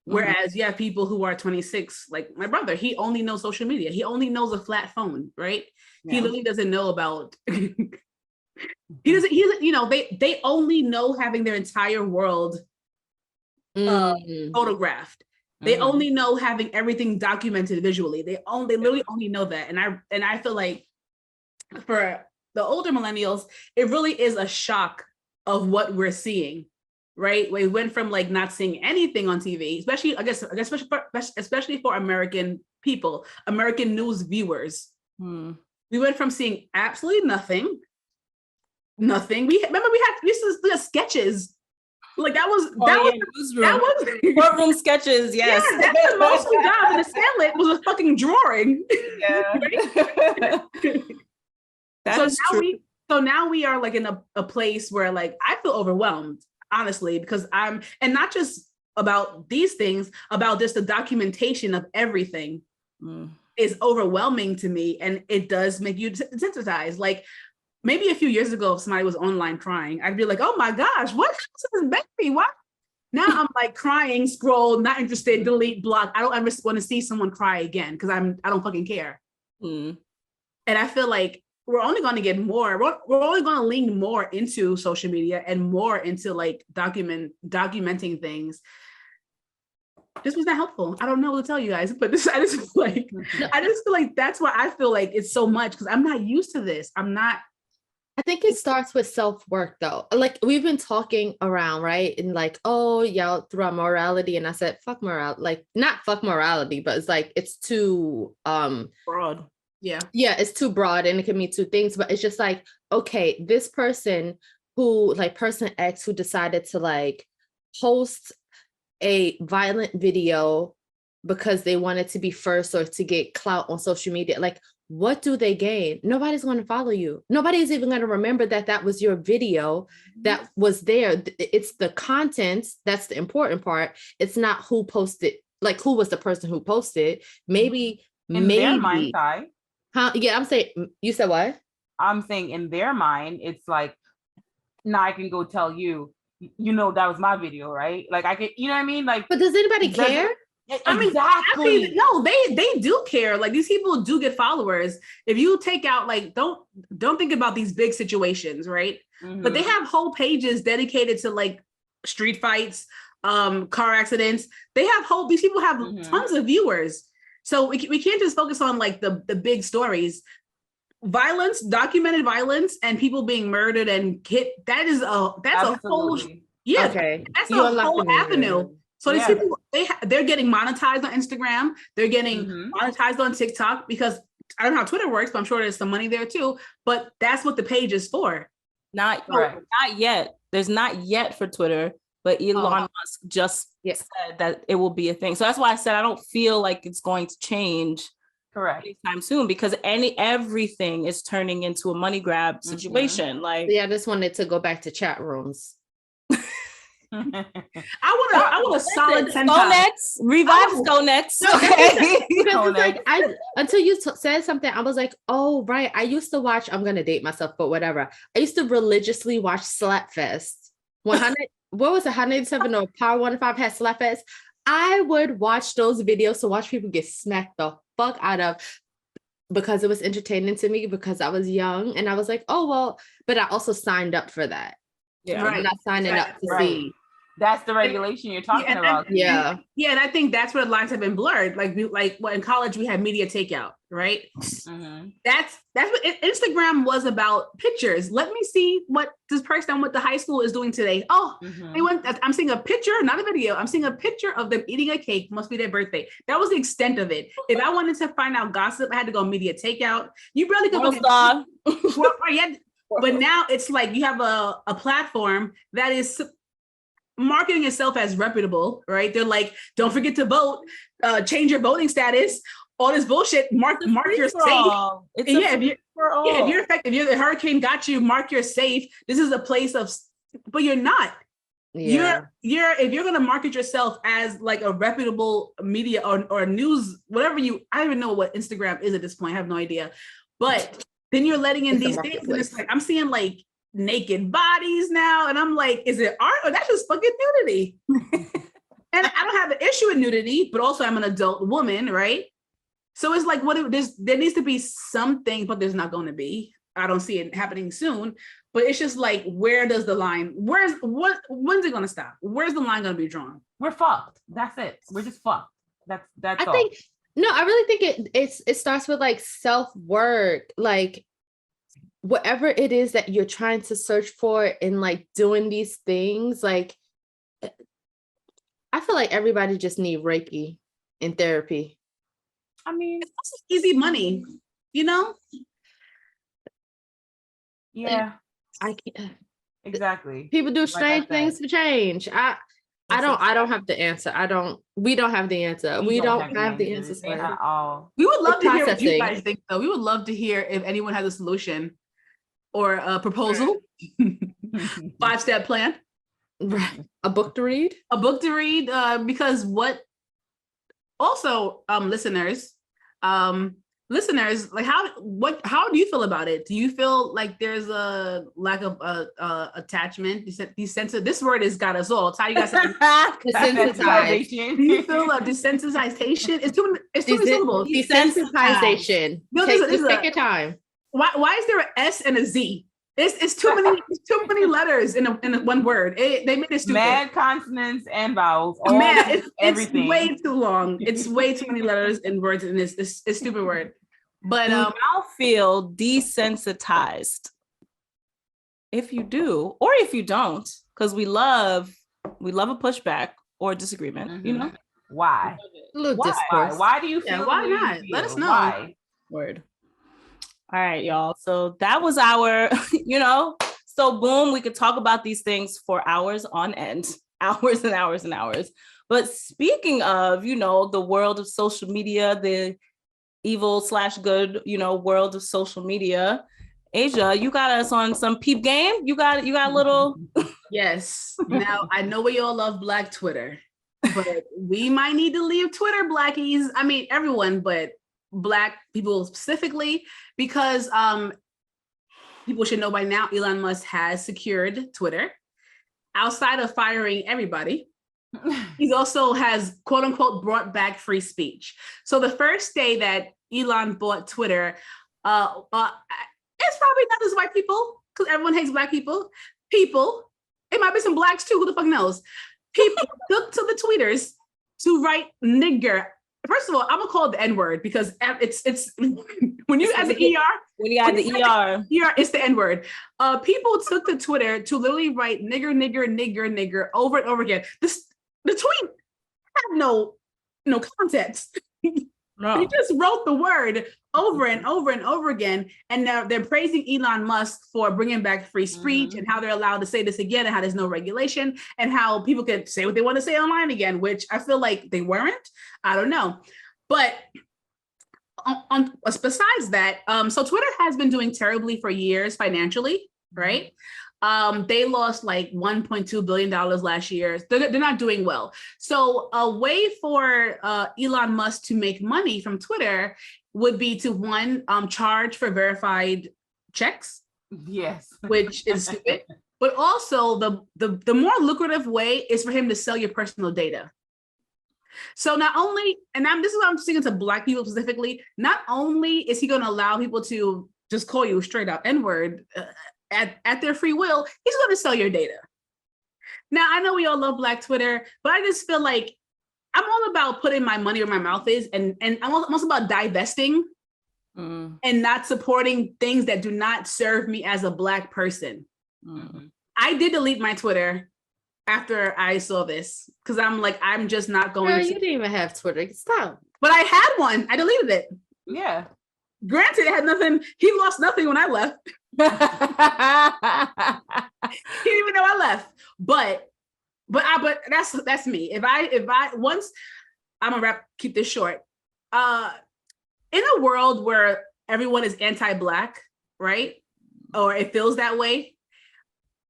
Whereas you have people who are 26, like my brother, he only knows social media. He only knows a flat phone, right? Yeah. He literally doesn't know about, he doesn't, they only know having their entire world photographed. They only know having everything documented visually. They literally only know that. And I feel like for the older millennials, it really is a shock of what we're seeing, right? We went from like not seeing anything on TV, especially for American people, American news viewers. We went from seeing absolutely nothing. We used to do sketches. Like that was courtroom sketches. Yes, yeah, that's the most we got. And the Sandlit was a fucking drawing. Yeah. So now we are like in a place where like I feel overwhelmed, honestly, because and not just about these things, about just the documentation of everything is overwhelming to me, and it does make you sensitized. Like maybe a few years ago, if somebody was online crying, I'd be like, oh my gosh, what happened to this baby? What? Now I'm like crying, scroll, not interested, delete, block. I don't ever want to see someone cry again because I don't fucking care. And I feel like we're only going to get more. We're only going to lean more into social media and more into like documenting things. This was not helpful. I don't know what to tell you guys, but I just feel like that's why I feel like it's so much, because I'm not used to this. I think it starts with self-work though. Like we've been talking around, right? And like, oh, y'all throughout morality. And I said, fuck morality, like not fuck morality, but it's like, it's too broad. Yeah, it's too broad and it can mean two things, but it's just like, okay, this person person X who decided to like post a violent video because they wanted to be first or to get clout on social media. Like, what do they gain? Nobody's going to follow you. Nobody's even going to remember that was your video that was there. It's the content. That's the important part. It's not who posted, like who was the person who posted. Maybe their mind, Ty. Huh? Yeah, I'm saying, you said what? I'm saying in their mind, it's like, now I can go tell you, that was my video, right? Like I can, you know what I mean? Like, but does anybody care? Exactly. No, they do care. Like these people do get followers. If you take out, like, don't think about these big situations, right? But they have whole pages dedicated to like street fights, car accidents. These people have tons of viewers. So we can't just focus on like the big stories. violence, documented violence, and people being murdered and hit. That's a whole Absolutely. Okay. that's You a unlocked whole the new avenue. area. So these Yeah. people, they're getting monetized on Instagram. They're getting Mhm. monetized on TikTok because I don't know how Twitter works, but I'm sure there's some money there too. But that's what the page is for. Not Correct. not yet. There's not yet for Twitter, but Elon Musk just Yes. said that it will be a thing. So that's why I said I don't feel like it's going to change Correct. anytime soon because everything is turning into a money grab situation. Like Yeah, I just wanted to go back to chat rooms. I want a solid listen, sentai. Skonex, revive Oh. Skonex. No, Okay. Because it's like until you said something, I was like, oh right. I used to watch. I'm gonna date myself, but whatever. I used to religiously watch Slapfest. 100. What was it? 107 or Power 105 had Slapfest. I would watch those videos to watch people get smacked the fuck out of because it was entertaining to me because I was young and I was like, oh well. But I also signed up for that. Yeah. Right. I'm not signing up to Right. see. That's the regulation you're talking and- about. Yeah. Yeah, and I think that's where the lines have been blurred. Like in college we had media takeout, right? Mhm. That's what Instagram was about. Pictures. Let me see what this person I went to high school is doing today. Oh, Mhm. I'm seeing a picture, not a video. I'm seeing a picture of them eating a cake. Must be their birthday. That was the extent of it. If I wanted to find out gossip, I had to go media takeout. You barely could World look Star. Well, yeah, but now it's like you have a platform that is marketing itself as reputable, right? They're like, don't forget to vote, change your voting status, all this bullshit. Mark your safe. It's And a yeah, if you're free-for-all. if the hurricane got you, mark your safe. This is a place of, but you're not. Yeah. You're if you're gonna market yourself as like a reputable media or news, whatever I don't even know what Instagram is at this point. I have no idea. But then you're letting in It's a these things, and marketplace. it's like I'm seeing like naked bodies now, and I'm like, is it art or that's just fucking nudity? And I don't have an issue with nudity, but also I'm an adult woman, right? So it's like there needs to be something, but there's not going to be. I don't see it happening soon. But it's just like, where does the line? When's it going to stop? Where's the line going to be drawn? We're fucked. That's it. We're just fucked. That's I all. think I really think it starts with like self-work, like whatever it is that you're trying to search for in like doing these things. Like I feel like everybody just need Reiki in therapy. I mean, It's easy money, you know? yeah, I can't. exactly. People do I strange said. things for change. I don't have the answer. We don't have the answer. We don't have the answers for it. at all. We would love to hear what you Processing. guys think, though. We would love to hear if anyone has a solution or a proposal, 5-step plan, Right. A book to read. a book to read, because listeners, like how do you feel about it? Do you feel like there's a lack of attachment? This word has got us all. It's how you guys say Desensitized. do you feel a desensitization? It's too many syllables. Desensitization. No, Take this is your time. Why is there an S and a Z? It's too many letters in one word. They made it stupid. Mad consonants and vowels. All It's everything. way too long. It's way too many letters and words in this stupid word. But I'll feel desensitized if you do, or if you don't, because we love a pushback or a disagreement. You know, Why? A little Why? discourse. Why do you feel? Yeah, why the way you not? Let feel? us know. Why? word. All right, y'all. So that was our, so boom, we could talk about these things for hours on end, hours and hours and hours. But speaking of, the world of social media, the evil/good, world of social media, Asia, you got us on some peep game. You got a little. yes. Now I know we all love Black Twitter, but we might need to leave Twitter, Blackies. I mean, everyone, but Black people specifically, because people should know by now, Elon Musk has secured Twitter. Outside of firing everybody, he also has, quote unquote, brought back free speech. So the first day that Elon bought Twitter, it's probably not just white people, because everyone hates Black people. It might be some Blacks too, who the fuck knows? People took to the tweeters to write nigger. First of all, I'm gonna call it the N-word because it's when you as an ER, When you got the ER. ER, it's the N word. People took to Twitter to literally write nigger, nigger, nigger, nigger over and over again. The tweet had no context. No. He just wrote the word over and over and over again. And now they're praising Elon Musk for bringing back free speech and how they're allowed to say this again and how there's no regulation and how people can say what they want to say online again, which I feel like they weren't. I don't know. But besides that, so Twitter has been doing terribly for years financially, right? They lost like $1.2 billion last year. They're not doing well. So a way for Elon Musk to make money from Twitter would be to charge for verified checks. Yes. Which is stupid. But also the more lucrative way is for him to sell your personal data. So not only, this is what I'm speaking to Black people specifically, not only is he going to allow people to just call you straight out N-word at their free will, he's going to sell your data. Now, I know we all love Black Twitter, but I just feel like I'm all about putting my money where my mouth is, and I'm also about divesting and not supporting things that do not serve me as a Black person. I did delete my Twitter after I saw this because I'm like, I'm just not going to. You didn't even have Twitter. Stop. But I had one. I deleted it. Yeah. Granted, it had nothing. He lost nothing when I left. He didn't even know I left. But that's me. If I once, I'm gonna keep this short. In a world where everyone is anti-Black, right? Or it feels that way.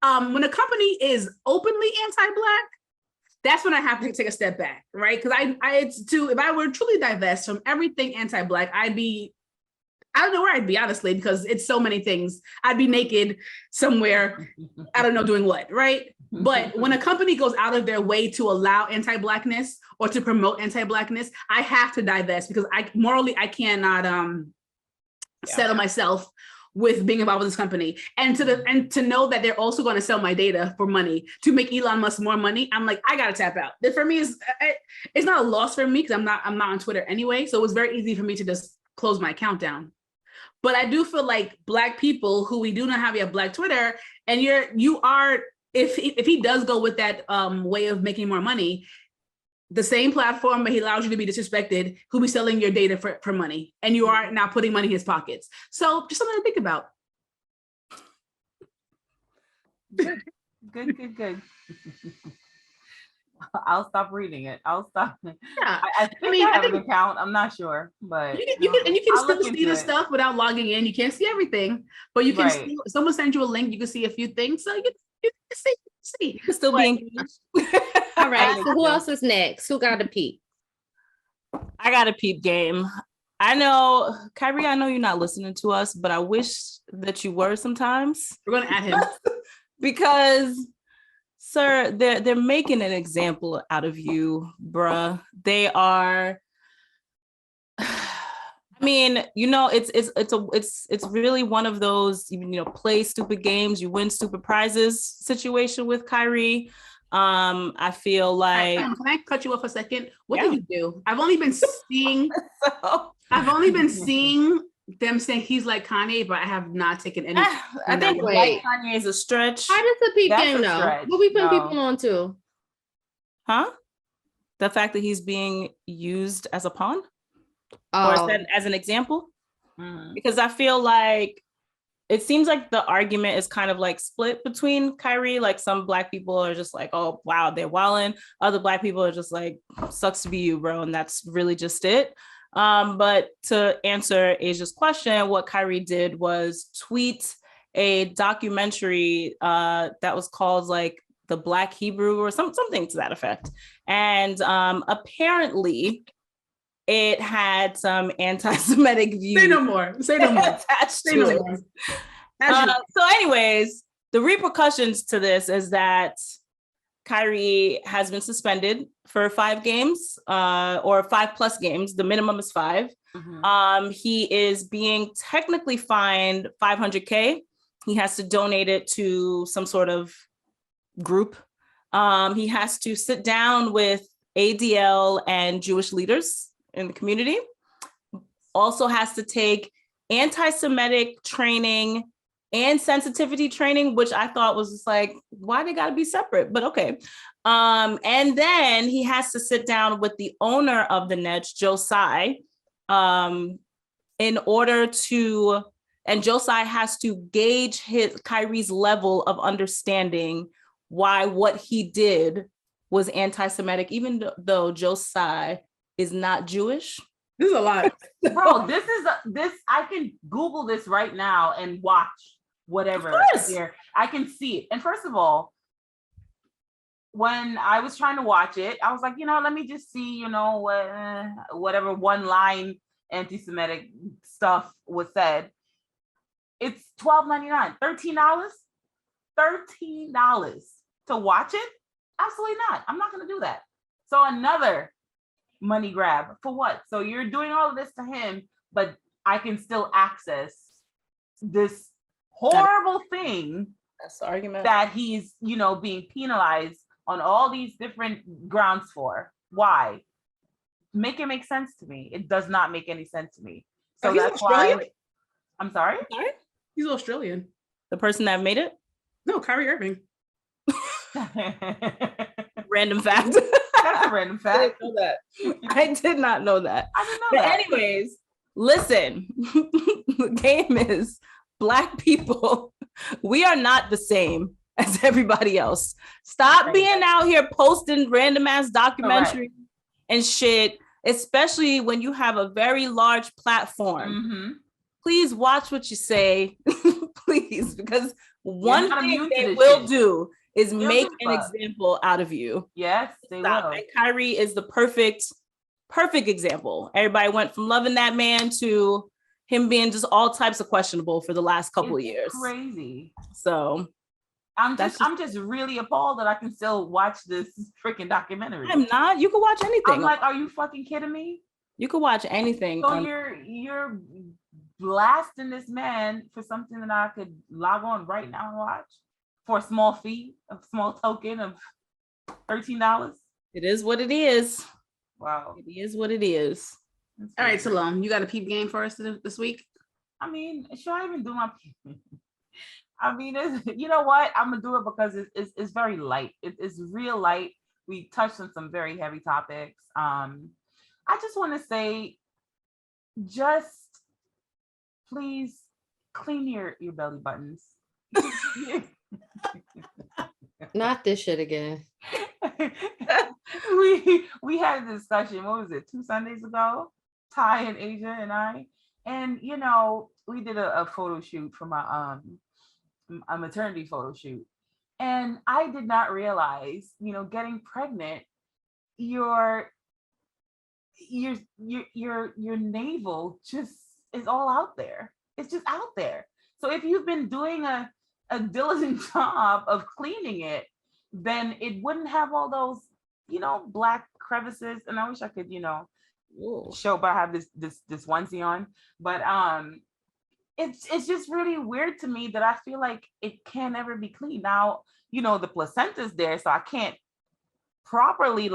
When a company is openly anti-Black, that's when I have to take a step back, right? Because if I were truly divest from everything anti-Black, I don't know where I'd be, honestly, because it's so many things. I'd be naked somewhere, I don't know doing what, right? But when a company goes out of their way to allow anti-Blackness or to promote anti-Blackness, I have to divest because I cannot settle myself with being involved with this company. And to know that they're also going to sell my data for money to make Elon Musk more money, I'm like, I gotta tap out. That for me it's not a loss for me because I'm not on Twitter anyway. So it was very easy for me to just close my account down. But I do feel like Black people who we do not have Black Twitter, and you are, if he does go with that way of making more money, the same platform but he allows you to be disrespected, who'll be selling your data for money, and you are now putting money in his pockets. So just something to think about. Good. I'll stop reading it. I'll stop. Yeah, I think I have an account. I'm not sure, but you can still see the stuff without logging in. You can't see everything, but you can still, if someone sends you a link, you can see a few things. So you can see. You can still be engaged. All right. So who else is next? Who got a peep? I got a peep game. I know, Kyrie, I know you're not listening to us, but I wish that you were sometimes. We're gonna add him. Because, sir, they're making an example out of you, bruh. They are. I mean, it's really one of those, play stupid games, you win stupid prizes situation with Kyrie. I feel like. Can I cut you off a second? What did you do? I've only been seeing them saying he's like Kanye, but I have not taken any. I think like Kanye is a stretch. How does the peep game know? What we putting people on to? Huh? The fact that he's being used as a pawn? Or as an example? Because I feel like it seems like the argument is kind of like split between Kyrie. Like some Black people are just like, oh, wow, they're wilding. Other Black people are just like, sucks to be you, bro. And that's really just it. But to answer Asia's question, what Kyrie did was tweet a documentary that was called like The Black Hebrew or something to that effect. And apparently it had some anti-Semitic views. Say no more. Attached to it. So anyways, the repercussions to this is that Kyrie has been suspended for 5 games or 5+ games. The minimum is 5. He is being technically fined $500K. He has to donate it to some sort of group. He has to sit down with ADL and Jewish leaders in the community. Also has to take anti-Semitic training and sensitivity training, which I thought was just like, why they gotta be separate? But okay. And then he has to sit down with the owner of the Nets, Joe Tsai, in order to, and Joe Tsai has to gauge Kyrie's level of understanding why what he did was anti-Semitic, even though Joe Tsai is not Jewish. This is a lot. Bro, this I can Google this right now and watch whatever here. I can see it. And first of all, when I was trying to watch it, I was like, let me just see, whatever one line anti-Semitic stuff was said. It's $12.99, $13 to watch it. Absolutely not. I'm not going to do that. So another money grab for what? So you're doing all of this to him, but I can still access this horrible thing. That's the argument that he's, being penalized on all these different grounds for. Why? Make it make sense to me. It does not make any sense to me. So that's why. I'm sorry? He's Australian. The person that made it? No, Kyrie Irving. Random fact. That's a random fact. I didn't know that. I did not know that. I didn't know but that. Anyways, listen, the game is Black people. We are not the same as everybody else. Stop being out here posting random ass documentaries and shit, especially when you have a very large platform. Mm-hmm. Please watch what you say, please, because one thing they will do is make an example out of you. Yes, they will. And Kyrie is the perfect example. Everybody went from loving that man to him being just all types of questionable for the last couple of years. Crazy. So I'm just really appalled that I can still watch this freaking documentary. I'm not. You can watch anything. I'm like, are you fucking kidding me? You can watch anything. So you're blasting this man for something that I could log on right now and watch for a small fee, a small token of $13. It is what it is. Wow. It is what it is. All right, Salome, you got a peep game for us this week? I mean, should I even do my peep? I mean, you know what? I'm gonna do it because it's very light. It's real light. We touched on some very heavy topics. I just want to say, just please clean your belly buttons. Not this shit again. we had a discussion. What was it? 2 Sundays ago? Ty and Asia and I, and we did a photo shoot for my a maternity photo shoot, and I did not realize, getting pregnant, your navel just is all out there. It's just out there. So if you've been doing a diligent job of cleaning it, then it wouldn't have all those, black crevices. And I wish I could, show, but I have this onesie on. But it's just really weird to me that I feel like it can't ever be clean. Now, the placenta's there, so I can't properly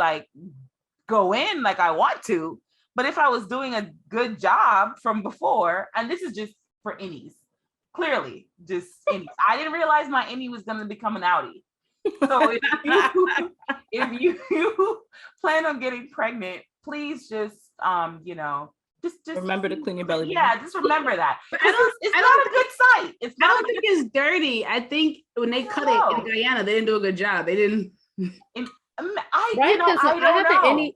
go in like I want to. But if I was doing a good job from before, and this is just for innies, clearly just innies. I didn't realize my innie was going to become an outie. So if you plan on getting pregnant, please just just remember to clean your belly button. Yeah, just remember that. But it's not a good sight. I don't think it's dirty. I think when they cut it in Guyana, they didn't do a good job. They didn't. I don't know.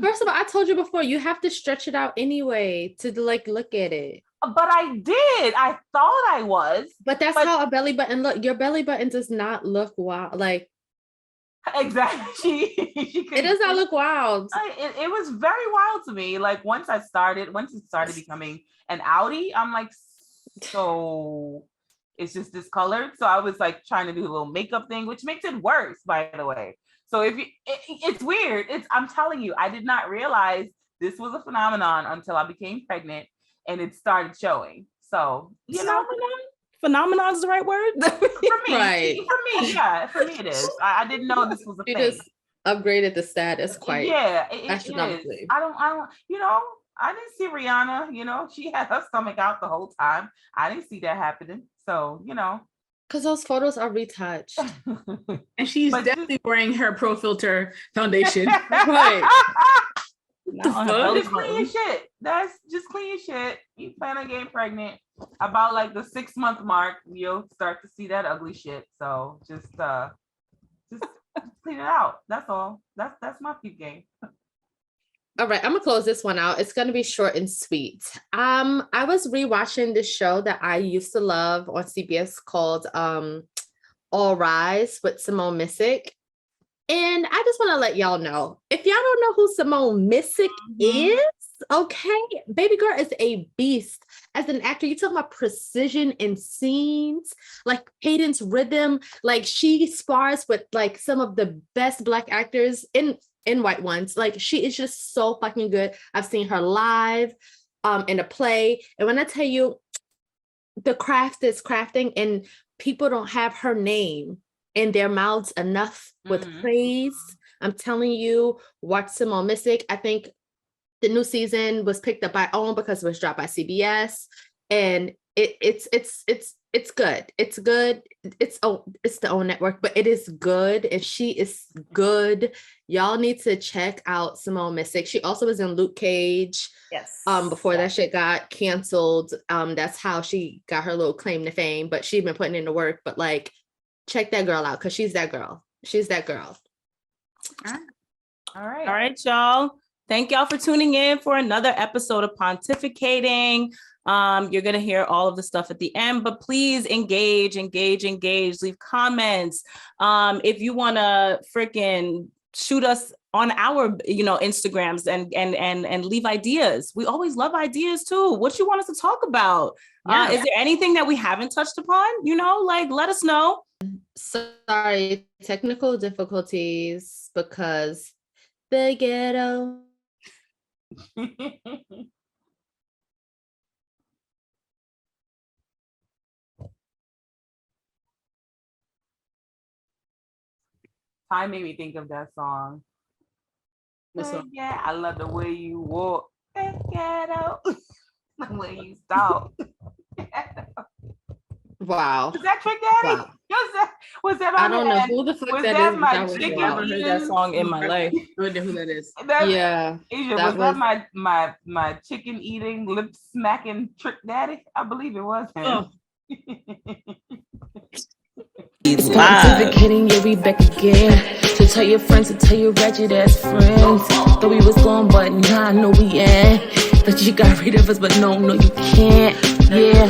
First of all, I told you before, you have to stretch it out anyway to look at it. But I did. I thought I was. But that's how a belly button look. Your belly button does not look wild. Exactly. It does not look wild. It was very wild to me. Once it started becoming an outie, I'm like, so it's just discolored. So I was trying to do a little makeup thing, which makes it worse, by the way. So it's weird. I'm telling you, I did not realize this was a phenomenon until I became pregnant and it started showing. So, phenomenon is the right word for me. Right. For me, yeah. For me, it is. I didn't know this was a thing. Just upgraded the status quite. Yeah, it is. I don't. I didn't see Rihanna, she had her stomach out the whole time. I didn't see that happening. So, Because those photos are retouched. And she's But definitely wearing her Pro Filter foundation. Right. Just clean your shit. That's just clean your shit. You plan on getting pregnant. About like the 6-month mark, you'll start to see that ugly shit. So just clean it out. That's all. That's my peep game. All right, I'm gonna close this one out. It's gonna be short and sweet. I was rewatching this show that I used to love on CBS called All Rise with Simone Missick. And I just want to let y'all know, if y'all don't know who Simone Missick is, okay, baby girl is a beast. As an actor, you talk about precision in scenes, like cadence, rhythm. Like she spars with like some of the best Black actors in white ones. Like she is just so fucking good. I've seen her live in a play. And when I tell you the craft is crafting and people don't have her name in their mouths enough with praise, I'm telling you, watch Simone Missick. I think the new season was picked up by OWN because it was dropped by CBS, and it's good. It's good. It's the OWN network, but it is good, and she is good. Y'all need to check out Simone Missick. She also was in Luke Cage. Yes. Before that shit got canceled. That's how she got her little claim to fame, but she'd been putting in the work. But like, check that girl out because she's that girl. She's that girl. All right. All right, y'all. Thank y'all for tuning in for another episode of Pontificating. You're going to hear all of the stuff at the end, but please engage, leave comments. If you want to freaking shoot us on our, Instagrams and leave ideas. We always love ideas too. What you want us to talk about? Yeah. Is there anything that we haven't touched upon? Let us know. Sorry, technical difficulties because the ghetto. Ty made me think of that song. What song? Yeah, I love the way you walk. Get out. The way you stalk. Wow. Was that Trick Daddy? Wow. Was that my I don't know man? who the fuck Was that that is. my That was chicken? wild. Never heard that song in my life. I don't know who that is. Yeah. Asia, that was that my chicken eating, lip smacking Trick Daddy? I believe it was him. Oh. It's pontificating, yeah, we back again. So tell your friends to tell your wretched ass friends. Thought we was gone, but nah, no, we ain't. That you got rid of us, but no, you can't. Yeah,